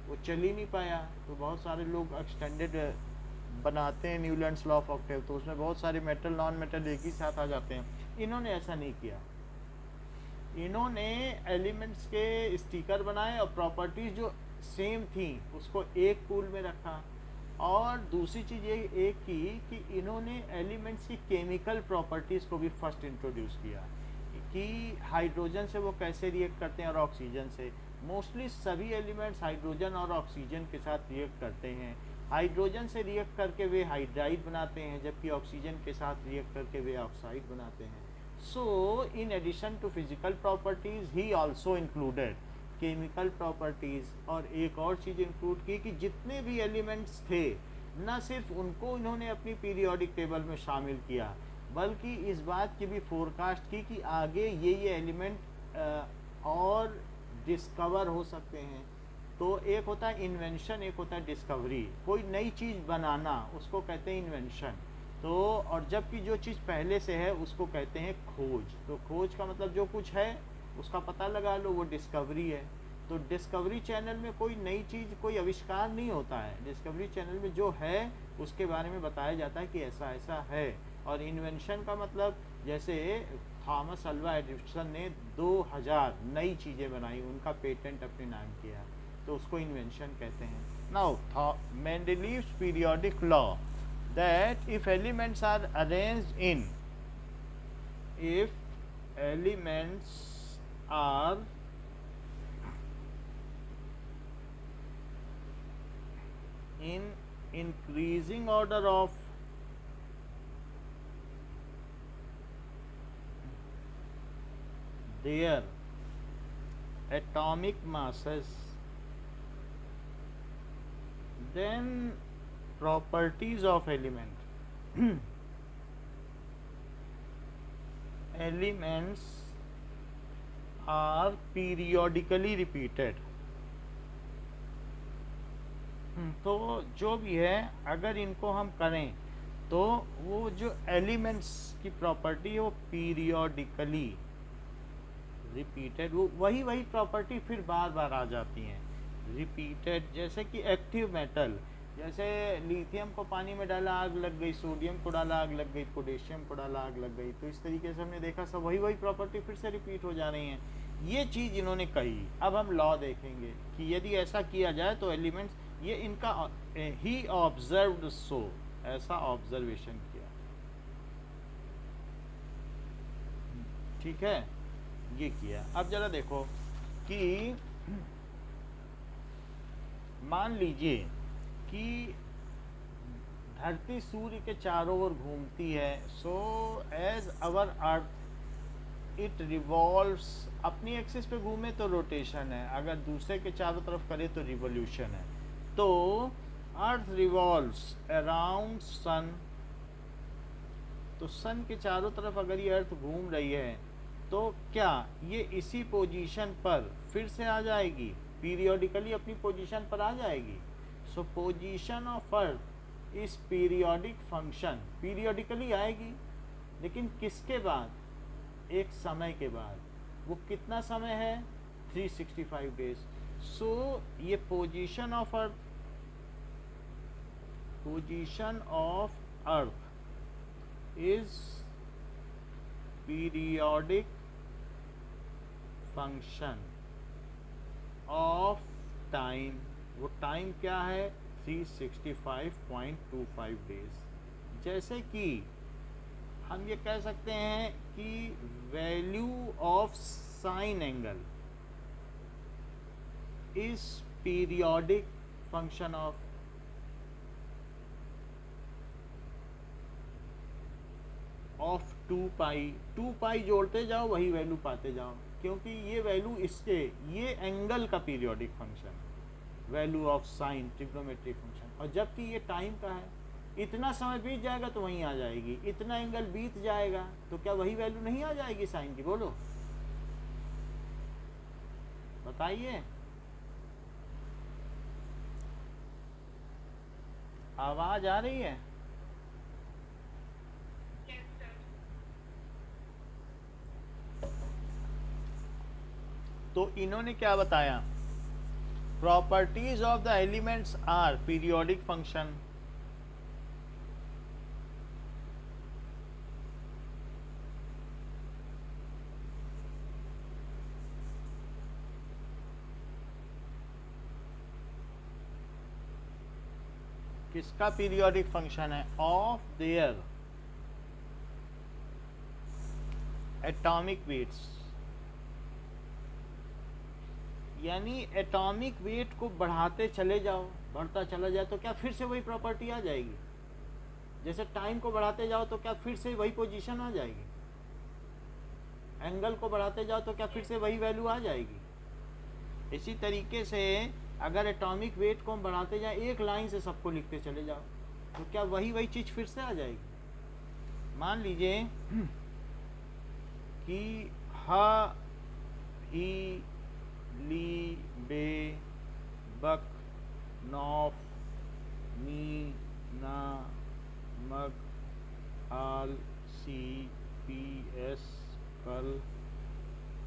[SPEAKER 2] वो चल ही नहीं पाया। तो बहुत सारे लोग एक्सटेंडेड बनाते हैं न्यूलैंड्स लॉ ऑफ ऑक्टेव, तो उसमें बहुत सारे मेटल नॉन मेटल एक ही साथ आ जाते हैं। इन्होंने ऐसा नहीं किया, इन्होंने एलिमेंट्स के स्टिकर बनाए और प्रॉपर्टीज जो सेम थी उसको एक पूल में रखा। और दूसरी चीज़ ये एक की कि इन्होंने एलिमेंट्स की केमिकल प्रॉपर्टीज़ को भी फर्स्ट इंट्रोड्यूस किया कि हाइड्रोजन से वो कैसे रिएक्ट करते हैं और ऑक्सीजन से। मोस्टली सभी एलिमेंट्स हाइड्रोजन और ऑक्सीजन के साथ रिएक्ट करते हैं। हाइड्रोजन से रिएक्ट करके वे हाइड्राइड बनाते हैं, जबकि ऑक्सीजन के साथ रिएक्ट करके वे ऑक्साइड बनाते हैं। So in addition to physical properties he also included chemical properties. और एक और चीज़ इंक्लूड की कि जितने भी एलिमेंट्स थे, न सिर्फ उनको इन्होंने अपनी पीरियोडिक टेबल में शामिल किया, बल्कि इस बात की भी फोरकास्ट की कि आगे ये एलिमेंट और डिस्कवर हो सकते हैं। तो एक होता है इन्वेंशन, एक होता है डिस्कवरी। कोई नई चीज़ बनाना उसको कहते हैं इन्वेंशन, तो और जबकि जो चीज़ पहले से है उसको कहते हैं खोज। तो खोज का मतलब जो कुछ है उसका पता लगा लो, वो डिस्कवरी है। तो डिस्कवरी चैनल में कोई नई चीज़, कोई आविष्कार नहीं होता है। डिस्कवरी चैनल में जो है उसके बारे में बताया जाता है कि ऐसा ऐसा है। और इन्वेंशन का मतलब जैसे थॉमस अल्वा एडिसन ने 2000 नई चीज़ें बनाई, उनका पेटेंट अपने नाम किया, तो उसको इन्वेंशन कहते हैं। Now Mendeleev's periodic law that if elements are arranged in increasing order of their atomic masses, then properties of elements are periodically repeated। तो जो भी है, अगर इनको हम करें तो वो जो एलिमेंट्स की प्रॉपर्टी है वो पीरियोडिकली रिपीटेड, वो वही प्रॉपर्टी फिर बार बार आ जाती हैं रिपीटेड। जैसे कि एक्टिव मेटल, जैसे लिथियम को पानी में डाला आग लग गई, सोडियम को डाला आग लग गई, पोटेशियम को डाला आग लग गई। तो इस तरीके से हमने देखा सब वही प्रॉपर्टी फिर से रिपीट हो जा रही हैं। ये चीज़ इन्होंने कही। अब हम लॉ देखेंगे कि यदि ऐसा किया जाए तो एलिमेंट्स, ये इनका ही ऑब्जर्व्ड, सो ऐसा ऑब्जर्वेशन किया, ठीक है, ये किया। अब जरा देखो कि मान लीजिए कि धरती सूर्य के चारों ओर घूमती है। So as our earth it revolves, अपनी एक्सिस पे घूमे तो रोटेशन है, अगर दूसरे के चारों तरफ करे तो रिवोल्यूशन है। तो अर्थ रिवॉल्व्स अराउंड सन, तो सन के चारों तरफ अगर ये अर्थ घूम रही है तो क्या ये इसी पोजीशन पर फिर से आ जाएगी, पीरियोडिकली अपनी पोजीशन पर आ जाएगी। सो पोजीशन ऑफ अर्थ इस पीरियोडिक फंक्शन, पीरियोडिकली आएगी, लेकिन किसके बाद, एक समय के बाद। वो कितना समय है, 365 डेज। सो ये position of earth, position of earth is periodic function of time. वो टाइम क्या है, 365.25 डेज। जैसे कि हम ये कह सकते हैं कि value of sine angle is periodic function of two pi जोड़ते जाओ वही वैल्यू पाते जाओ, क्योंकि ये वैल्यू इसके ये एंगल का periodic function, value of sign trigonometric function. और जबकि ये टाइम का है, इतना समय बीत जाएगा तो वहीं आ जाएगी, इतना एंगल बीत जाएगा तो क्या वही वैल्यू नहीं आ जाएगी साइन की? बोलो बताइए, आवाज आ रही है? तो इन्होंने क्या बताया, properties of the elements are periodic function, किसका पीरियोडिक फंक्शन है? Of their atomic weights. यानी एटॉमिक वेट को बढ़ाते चले जाओ, बढ़ता चला जाए तो क्या फिर से वही प्रॉपर्टी आ जाएगी? जैसे टाइम को बढ़ाते जाओ तो क्या फिर से वही पोजीशन आ जाएगी? एंगल को बढ़ाते जाओ तो क्या फिर से वही वैल्यू आ जाएगी? इसी तरीके से अगर एटॉमिक वेट को हम बढ़ाते जाए, एक लाइन से सबको लिखते चले जाओ, तो क्या वही चीज फिर से आ जाएगी? मान लीजिए कि ह ही ली बे बक नौफ नी ना मग आल सी पी एस कल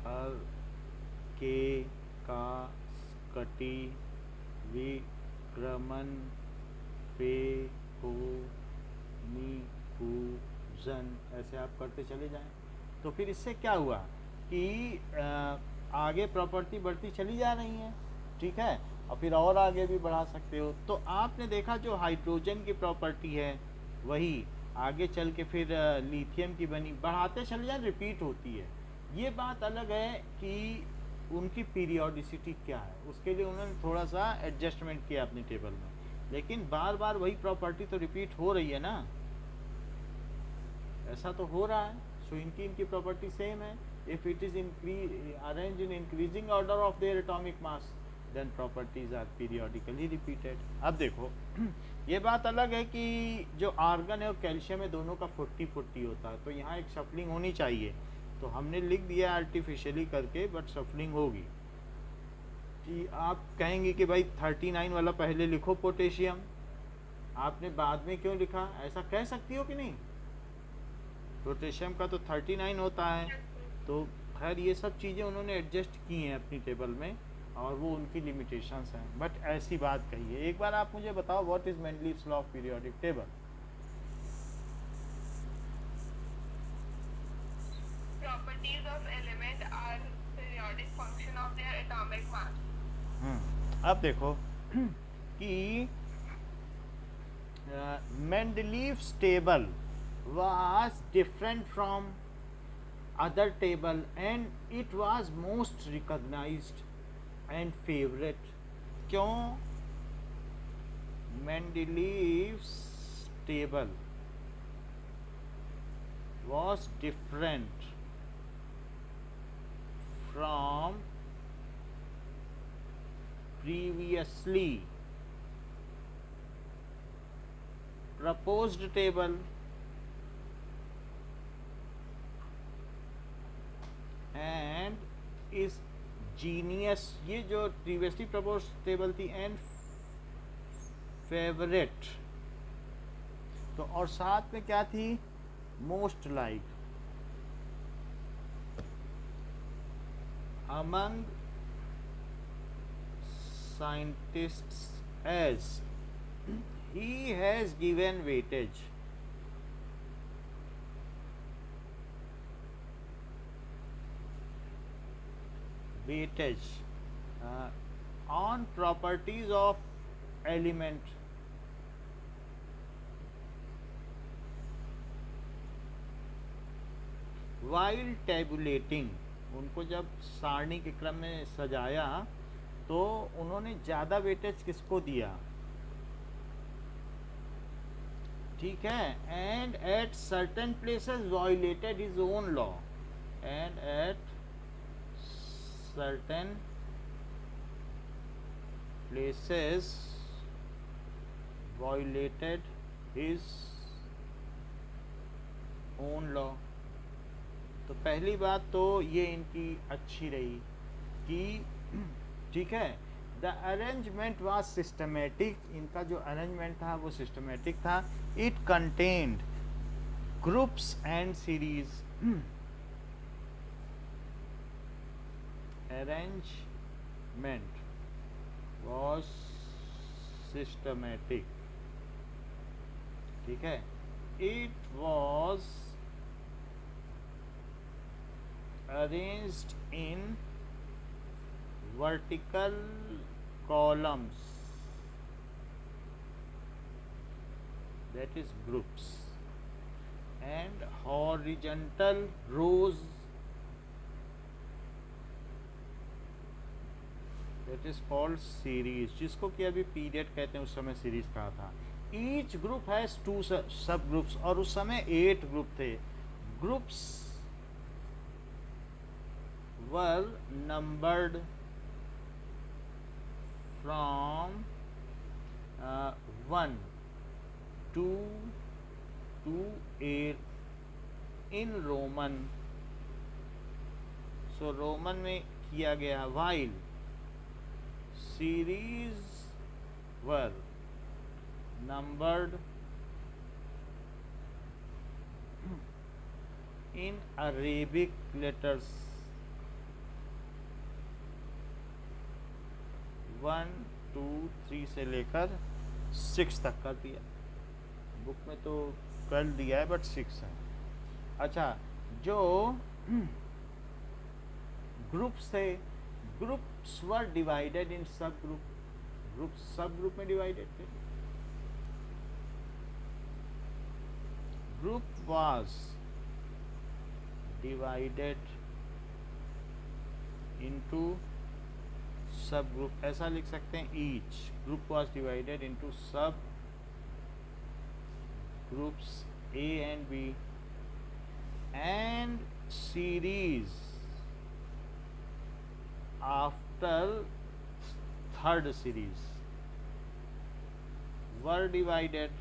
[SPEAKER 2] हर के का कटी विक्रमन पे हो नी पूजन, ऐसे आप करते चले जाएं तो फिर इससे क्या हुआ कि आगे प्रॉपर्टी बढ़ती चली जा रही है, ठीक है, और फिर और आगे भी बढ़ा सकते हो। तो आपने देखा जो हाइड्रोजन की प्रॉपर्टी है वही आगे चल के फिर लिथियम की बनी, बढ़ाते चले जाए, रिपीट होती है। ये बात अलग है कि उनकी पीरियोडिसिटी क्या है, उसके लिए उन्होंने थोड़ा सा एडजस्टमेंट किया अपनी टेबल में, लेकिन बार बार वही प्रॉपर्टी तो रिपीट हो रही है ना, ऐसा तो हो रहा है। सो इनकी प्रॉपर्टी सेम है। If it is arrange in increasing order of their atomic mass then properties are periodically repeated. अब देखो ये बात अलग है कि जो आर्गन है और कैल्शियम है दोनों का 40-40 होता है, तो यहाँ एक शफलिंग होनी चाहिए, तो हमने लिख दिया आर्टिफिशियली करके, बट शफलिंग होगी। कि आप कहेंगे कि भाई 39 वाला पहले लिखो पोटेशियम, आपने बाद में क्यों लिखा, ऐसा कह सकती हो कि नहीं? पोटेशियम का तो 39 होता है। तो खैर ये सब चीज़ें उन्होंने एडजस्ट की हैं अपनी टेबल में, और वो उनकी लिमिटेशंस हैं, बट ऐसी बात कही है। एक बार आप मुझे बताओ what is Mendeleev's law of periodic table?
[SPEAKER 3] Properties of element are periodic function of their atomic mass.
[SPEAKER 2] अब देखो कि Mendeleev's table was different from other table and it was most recognized and favorite. क्यों? Mendeleev's table was different from previously proposed table and is genius, ये जो previously proposed table थी, and favorite, तो और साथ में क्या थी, most liked among scientists as he has given weightage on properties of element while tabulating। उनको जब सारणी के क्रम में सजाया तो उन्होंने ज़्यादा वेटेज किसको दिया, ठीक है, and at certain places violated his own law, and at certain places violated his own law. तो पहली बात तो ये इनकी अच्छी रही कि ठीक है, द अरेंजमेंट वाज सिस्टमेटिक, इनका जो अरेंजमेंट था वो सिस्टमेटिक था। It contained groups and series, arrangement was systematic, ठीक है। It was arranged in vertical columns, that is groups, and horizontal rows, that is called series, जिसको कि अभी पीरियड कहते हैं, उस समय सीरीज कहा था। ईच ग्रुप हैज 2 सब ग्रुप्स, और उस समय 8 ग्रुप थे। Groups were numbered from 1 to 8 in Roman, so Roman में किया गया। while series were numbered in Arabic letters 1 2 3 से लेकर 6 तक कर दिया। बुक में तो कर दिया है बट 6 है। अच्छा, जो ग्रुप्स थे, ग्रुप्स वर डिवाइडेड इन सब ग्रुप, ग्रुप सब ग्रुप में डिवाइडेड थे। ग्रुप वाज डिवाइडेड इनटू सब ग्रुप, ऐसा लिख सकते हैं। Each group was divided into सब groups A and B, and series after third series were divided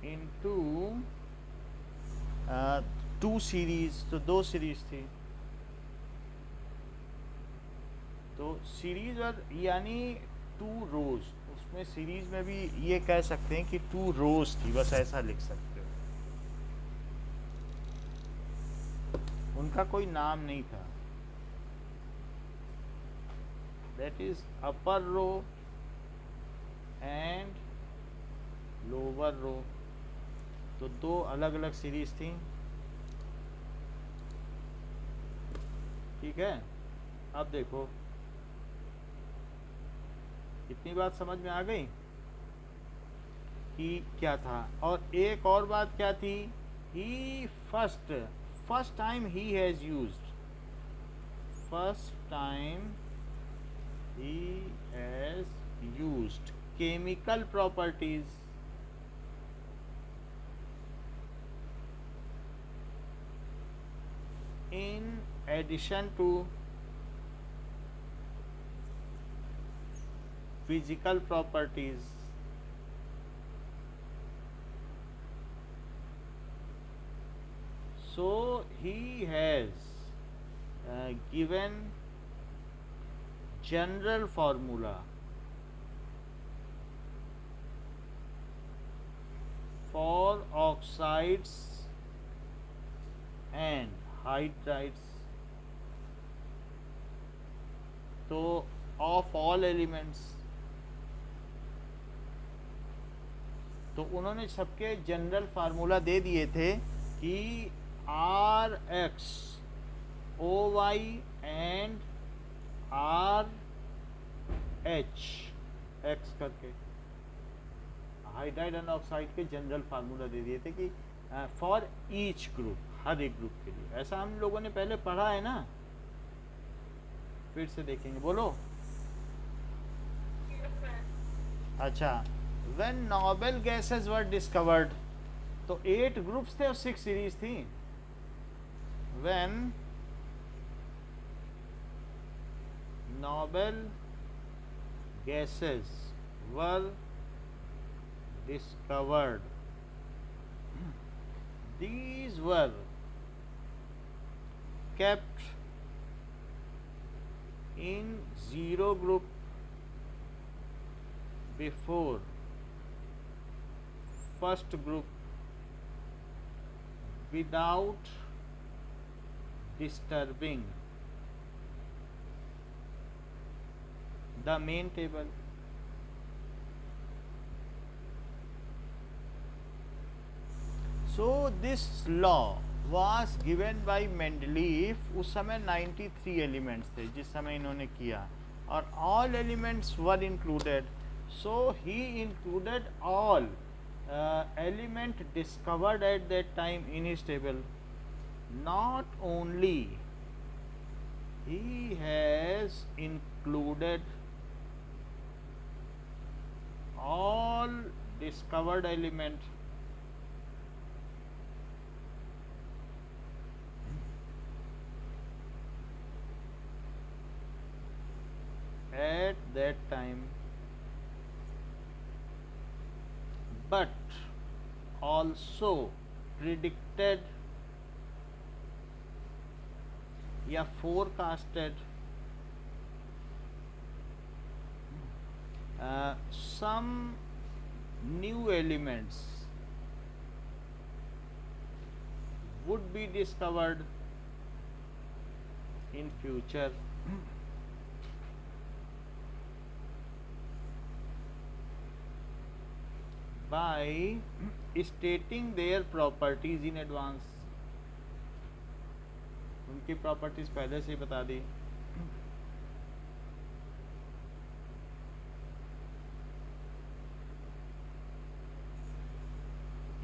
[SPEAKER 2] into 2 series, तो 2 सीरीज थी। तो सीरीज और यानी 2 रोज, उसमें सीरीज में भी ये कह सकते हैं कि 2 रोज थी, बस ऐसा लिख सकते हो। उनका कोई नाम नहीं था। That is upper row and lower row, तो 2 अलग अलग सीरीज थी, ठीक है। अब देखो इतनी बात समझ में आ गई कि क्या था। और एक और बात क्या थी, he first time he has used, first time he has used chemical properties in addition to physical properties, so he has given general formula for oxides and hydrides, तो of all elements, तो उन्होंने सबके general formula दे दिए थे कि R X O Y and R H X करके hydride and oxide के जनरल फार्मूला दे दिए थे कि फॉर ईच ग्रुप, हर एक ग्रुप के लिए। ऐसा हम लोगों ने पहले पढ़ा है ना, फिर से देखेंगे, बोलो। अच्छा, when noble gases were discovered, तो 8 ग्रुप्स थे और 6 सीरीज थी। When noble gases were discovered, these were kept in zero group before first group without disturbing the main table. So this law was given by Mendeleev, उस समय 93 elements थे जिस समय इन्होंने किया, और all elements were included. So he included all element discovered at that time in his table. Not only he has included all discovered element at that time, but also predicted या forecasted some new elements would be discovered in future. By stating their properties in advance, उनकी properties पहले से ही बता दी।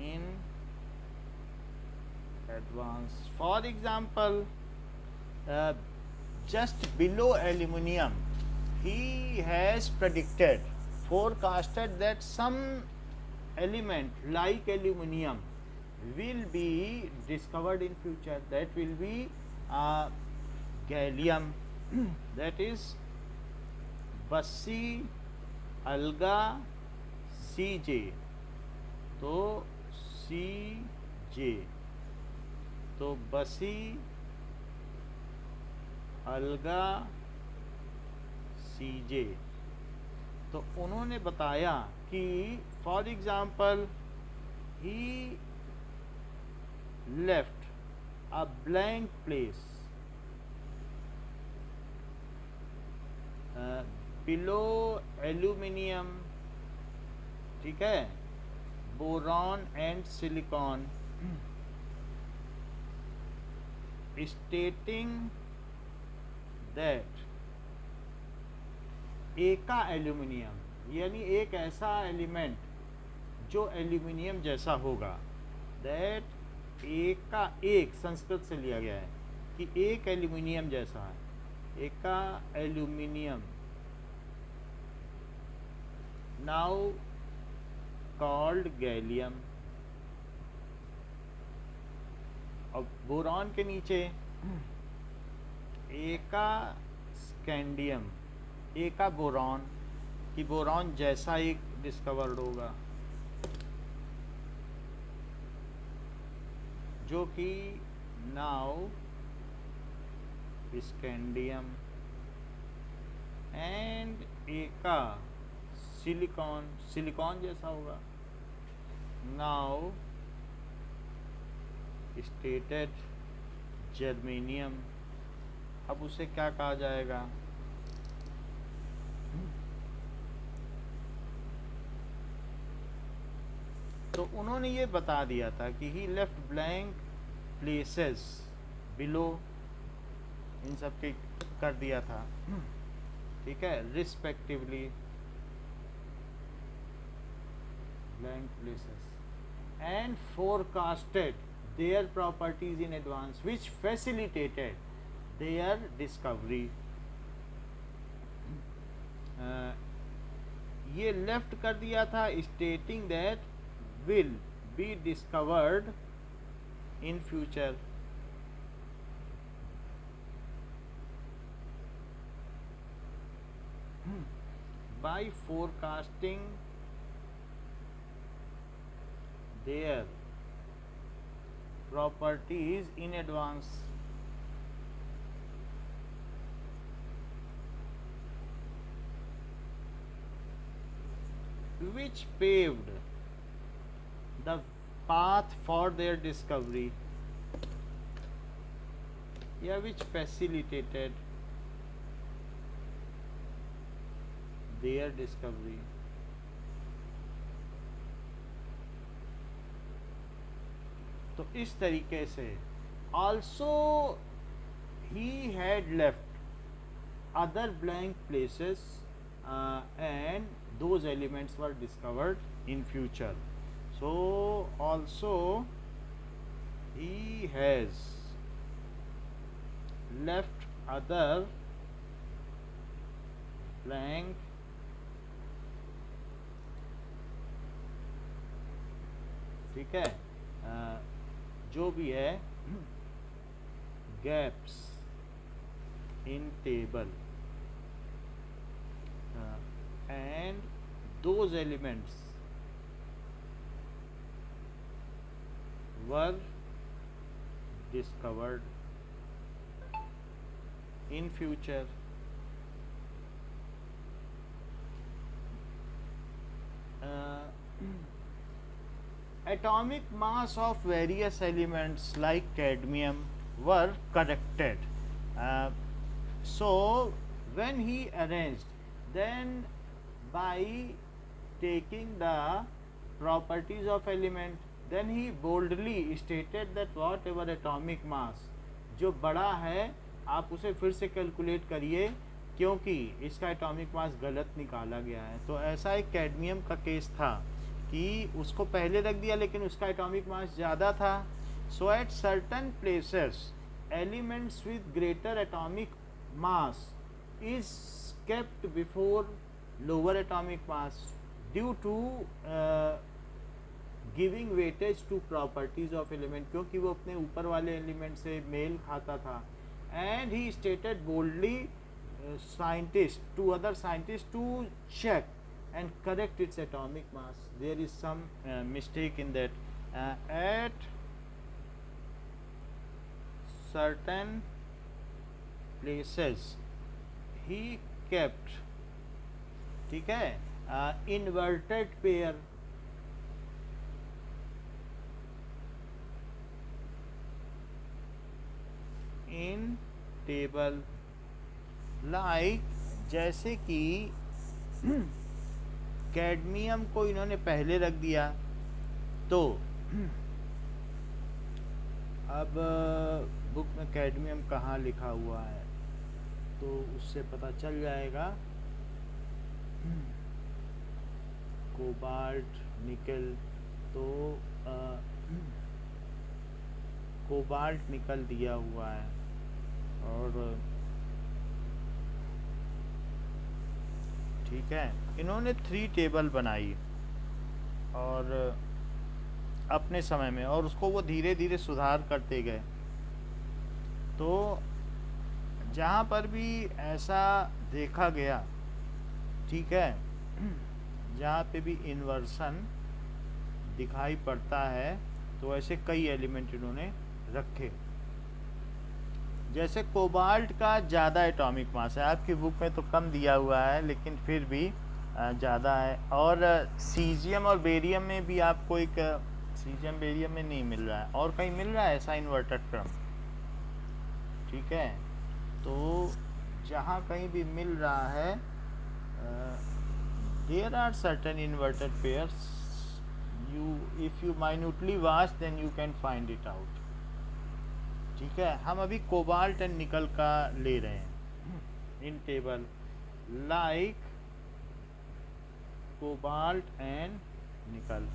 [SPEAKER 2] In advance, for example, just below aluminium, he has predicted, forecasted that some element like aluminium will be discovered in future. That will be gallium, that is Bassi alga Cj, तो Cj, तो Bassi alga Cj, तो उन्होंने बताया कि for example he left a blank place below aluminium, ठीक है, boron and silicon, stating that एका aluminium, यानी एक ऐसा एलिमेंट जो एल्यूमिनियम जैसा होगा, दैट एक का एक संस्कृत से लिया गया है कि एक एल्यूमिनियम जैसा है, एक का एल्यूमिनियम, नाउ कॉल्ड गैलियम। अब बोरॉन के नीचे एका स्कैंडियम, एका बोरॉन, कि बोरॉन जैसा एक डिस्कवर्ड होगा, जो कि नाउ स्कैंडियम, एंड एका सिलिकॉन, सिलिकॉन जैसा होगा, नाउ स्टेटेड जर्मेनियम। अब उसे क्या कहा जाएगा, तो उन्होंने ये बता दिया था कि ही लेफ्ट ब्लैंक प्लेसेस बिलो, इन सब के कर दिया था, ठीक है, respectively blank places, and forecasted their properties in advance which facilitated their discovery। ये लेफ्ट कर दिया था stating that will be discovered in future. by forecasting their properties in advance। which paved the path for their discovery, या which facilitated their discovery। तो इस तरीके से also he had left other blank places and those elements were discovered in future। so also he has left other blank ठीक है जो भी है gaps in table and those elements were discovered in future। atomic mass of various elements like cadmium were corrected। so when he arranged, then by taking the properties of element, then he boldly stated that whatever atomic mass जो बड़ा है आप उसे फिर से calculate करिए क्योंकि इसका एटॉमिक मास गलत निकाला गया है। तो ऐसा एक कैडमियम का केस था कि उसको पहले रख दिया लेकिन उसका एटॉमिक मास ज़्यादा था। So at certain places elements with greater atomic mass is kept before lower atomic mass due to giving weightage to properties of element, क्योंकि वो अपने ऊपर वाले एलिमेंट से मेल खाता था। and he stated boldly scientists to other scientists to check and correct its atomic mass, there is some mistake in that। at certain places he kept ठीक है inverted pair in table, like जैसे कि cadmium को इन्होंने पहले रख दिया तो अब बुक में कैडमियम कहाँ लिखा हुआ है तो उससे पता चल जाएगा। कोबाल्ट निकल, तो कोबाल्ट निकल दिया हुआ है और ठीक है इन्होंने 3 टेबल बनाई और अपने समय में और उसको वो धीरे धीरे सुधार करते गए। तो जहाँ पर भी ऐसा देखा गया ठीक है जहाँ पे भी इन्वर्सन दिखाई पड़ता है तो ऐसे कई एलिमेंट इन्होंने रखे। जैसे कोबाल्ट का ज़्यादा एटॉमिक मास है, आपकी बुक में तो कम दिया हुआ है लेकिन फिर भी ज़्यादा है। और सीजियम और बेरियम में भी आपको एक सीजियम बेरियम में नहीं मिल रहा है और कहीं मिल रहा है ऐसा इन्वर्टेड क्रम ठीक है। तो जहाँ कहीं भी मिल रहा है there are certain inverted pairs, you if you minutely watch then you can find it out ठीक है। हम अभी कोबाल्ट एंड निकल का ले रहे हैं इन टेबल, लाइक कोबाल्ट एंड निकल।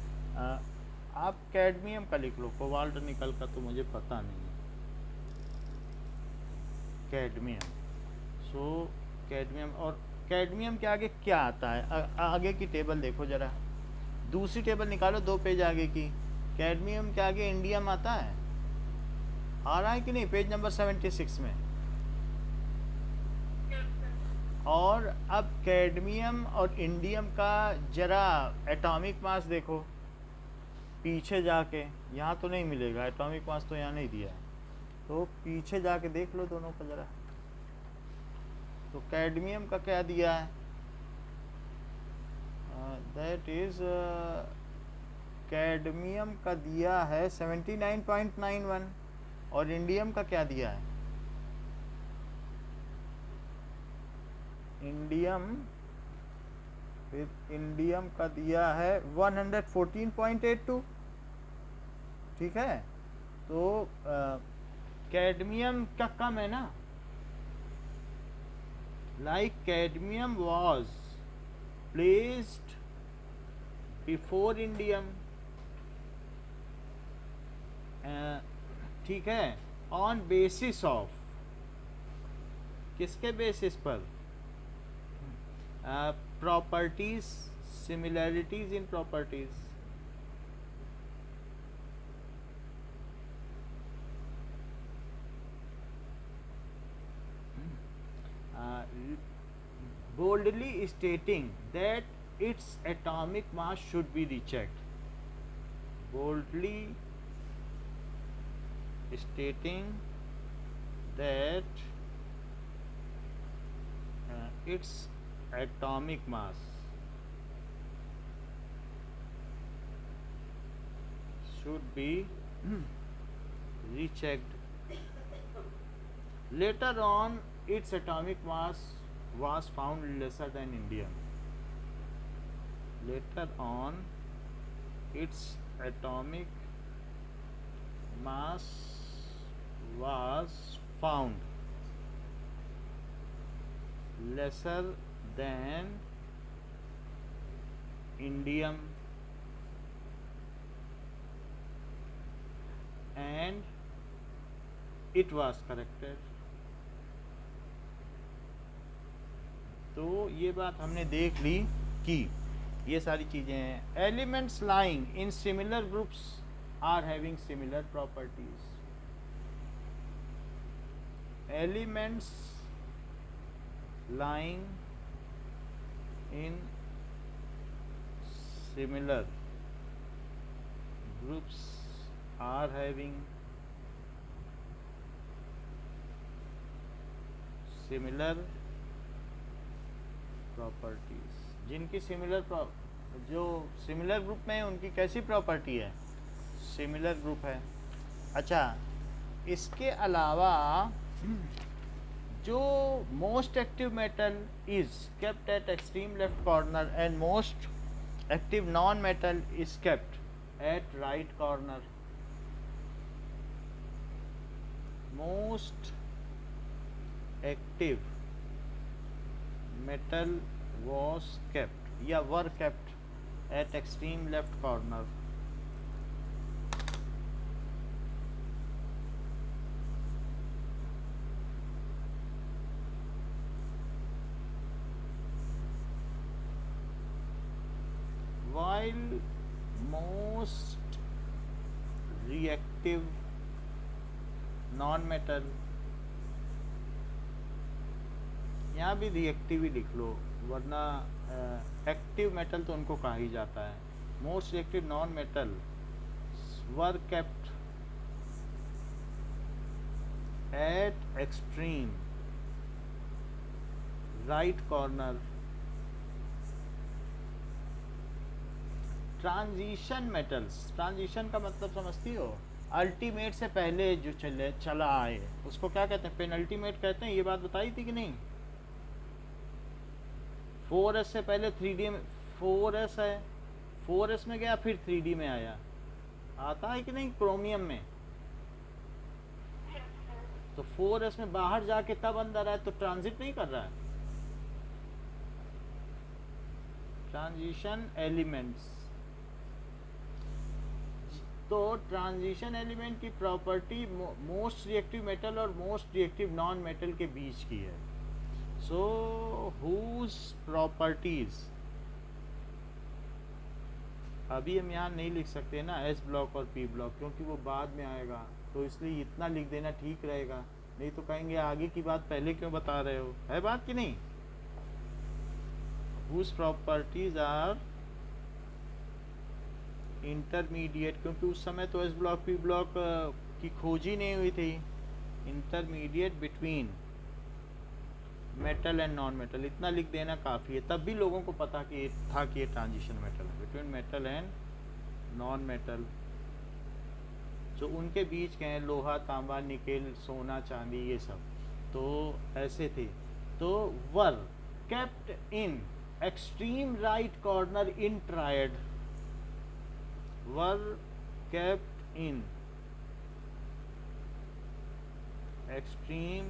[SPEAKER 2] आप कैडमियम का लिख लो, कोबाल्ट और निकल का तो मुझे पता नहीं है। कैडमियम, सो कैडमियम और कैडमियम के आगे क्या आता है? आगे की टेबल देखो जरा, दूसरी टेबल निकालो 2 पेज आगे की। कैडमियम के आगे इंडियम आता है, आ रहा है कि नहीं पेज नंबर 76 में?
[SPEAKER 3] Yes, sir.
[SPEAKER 2] और अब कैडमियम और इंडियम का जरा एटॉमिक मास देखो पीछे जाके, यहाँ तो नहीं मिलेगा, एटॉमिक मास तो यहाँ नहीं दिया है, तो पीछे जाके देख लो दोनों का जरा। तो कैडमियम का क्या दिया है? दैट इज कैडमियम का दिया है 79.91 और इंडियम का क्या दिया है? इंडियम का दिया है 114.82। ठीक है, तो कैडमियम का कम है ना, like cadmium was placed before indium, ठीक है, on basis of, किसके बेसिस पर? Properties, similarities in properties. boldly stating that its atomic mass should be rechecked. Boldly stating that its atomic mass should be rechecked. Later on, its atomic mass was found lesser than indium. Later on, its atomic mass was found lesser than indium and it was corrected. तो ये बात हमने देख ली कि ये सारी चीज़ें हैं। Elements lying in similar groups are having similar properties. Elements lying in similar groups are having similar properties. जिनकी जो सिमिलर ग्रुप में है उनकी कैसी प्रॉपर्टी है? सिमिलर ग्रुप है। अच्छा, इसके अलावा जो most active metal is kept at extreme left corner and most active non metal is kept at right corner. Most active metal was kept या were kept at extreme left corner. While most reactive non-metal, यहाँ भी reactive ही लिख लो, वरना active metal तो उनको कहा ही जाता है। Most reactive non metal were kept at extreme right corner. Transition metals, transition का मतलब समझती हो? अल्टीमेट से पहले जो चला आए उसको क्या कहते हैं? पेनल्टीमेट कहते हैं। ये बात बताई थी कि नहीं? 4s से पहले 3D में, 4s है, 4s में गया फिर 3D में आया, आता है कि नहीं क्रोमियम में? तो 4s में बाहर जाके तब अंदर आए, तो ट्रांजिट नहीं कर रहा है। ट्रांजिशन एलिमेंट्स, तो ट्रांजिशन एलिमेंट की प्रॉपर्टी मोस्ट रिएक्टिव मेटल और मोस्ट रिएक्टिव नॉन मेटल के बीच की है। सो whose properties, अभी हम यहाँ नहीं लिख सकते ना एस ब्लॉक और पी ब्लॉक, क्योंकि वो बाद में आएगा, तो इसलिए इतना लिख देना ठीक रहेगा, नहीं तो कहेंगे आगे की बात पहले क्यों बता रहे हो, है बात कि नहीं। whose properties are इंटरमीडिएट, क्योंकि उस समय तो एस ब्लॉक पी ब्लॉक की खोज ही नहीं हुई थी। Intermediate between metal and non metal, इतना लिख देना काफ़ी है, तब भी लोगों को पता कि था कि ये ट्रांजिशन मेटल है, between metal and non metal, जो उनके बीच के हैं लोहा तांबा निकेल सोना चांदी ये सब, तो ऐसे थे। तो वर kept in extreme right corner in triad, were kept in extreme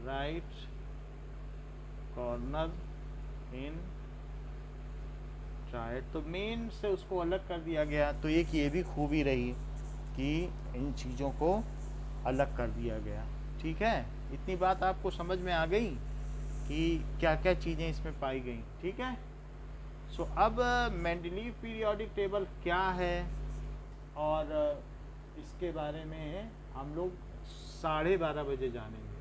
[SPEAKER 2] right corner in triad, तो मेन से उसको अलग कर दिया गया। तो एक ये भी खूबी रही कि इन चीज़ों को अलग कर दिया गया। ठीक है, इतनी बात आपको समझ में आ गई कि क्या क्या चीज़ें इसमें पाई गई। ठीक है, सो अब मेंडलीव पीरियोडिक टेबल क्या है और इसके बारे में हम लोग 12:30 बजे जानेंगे।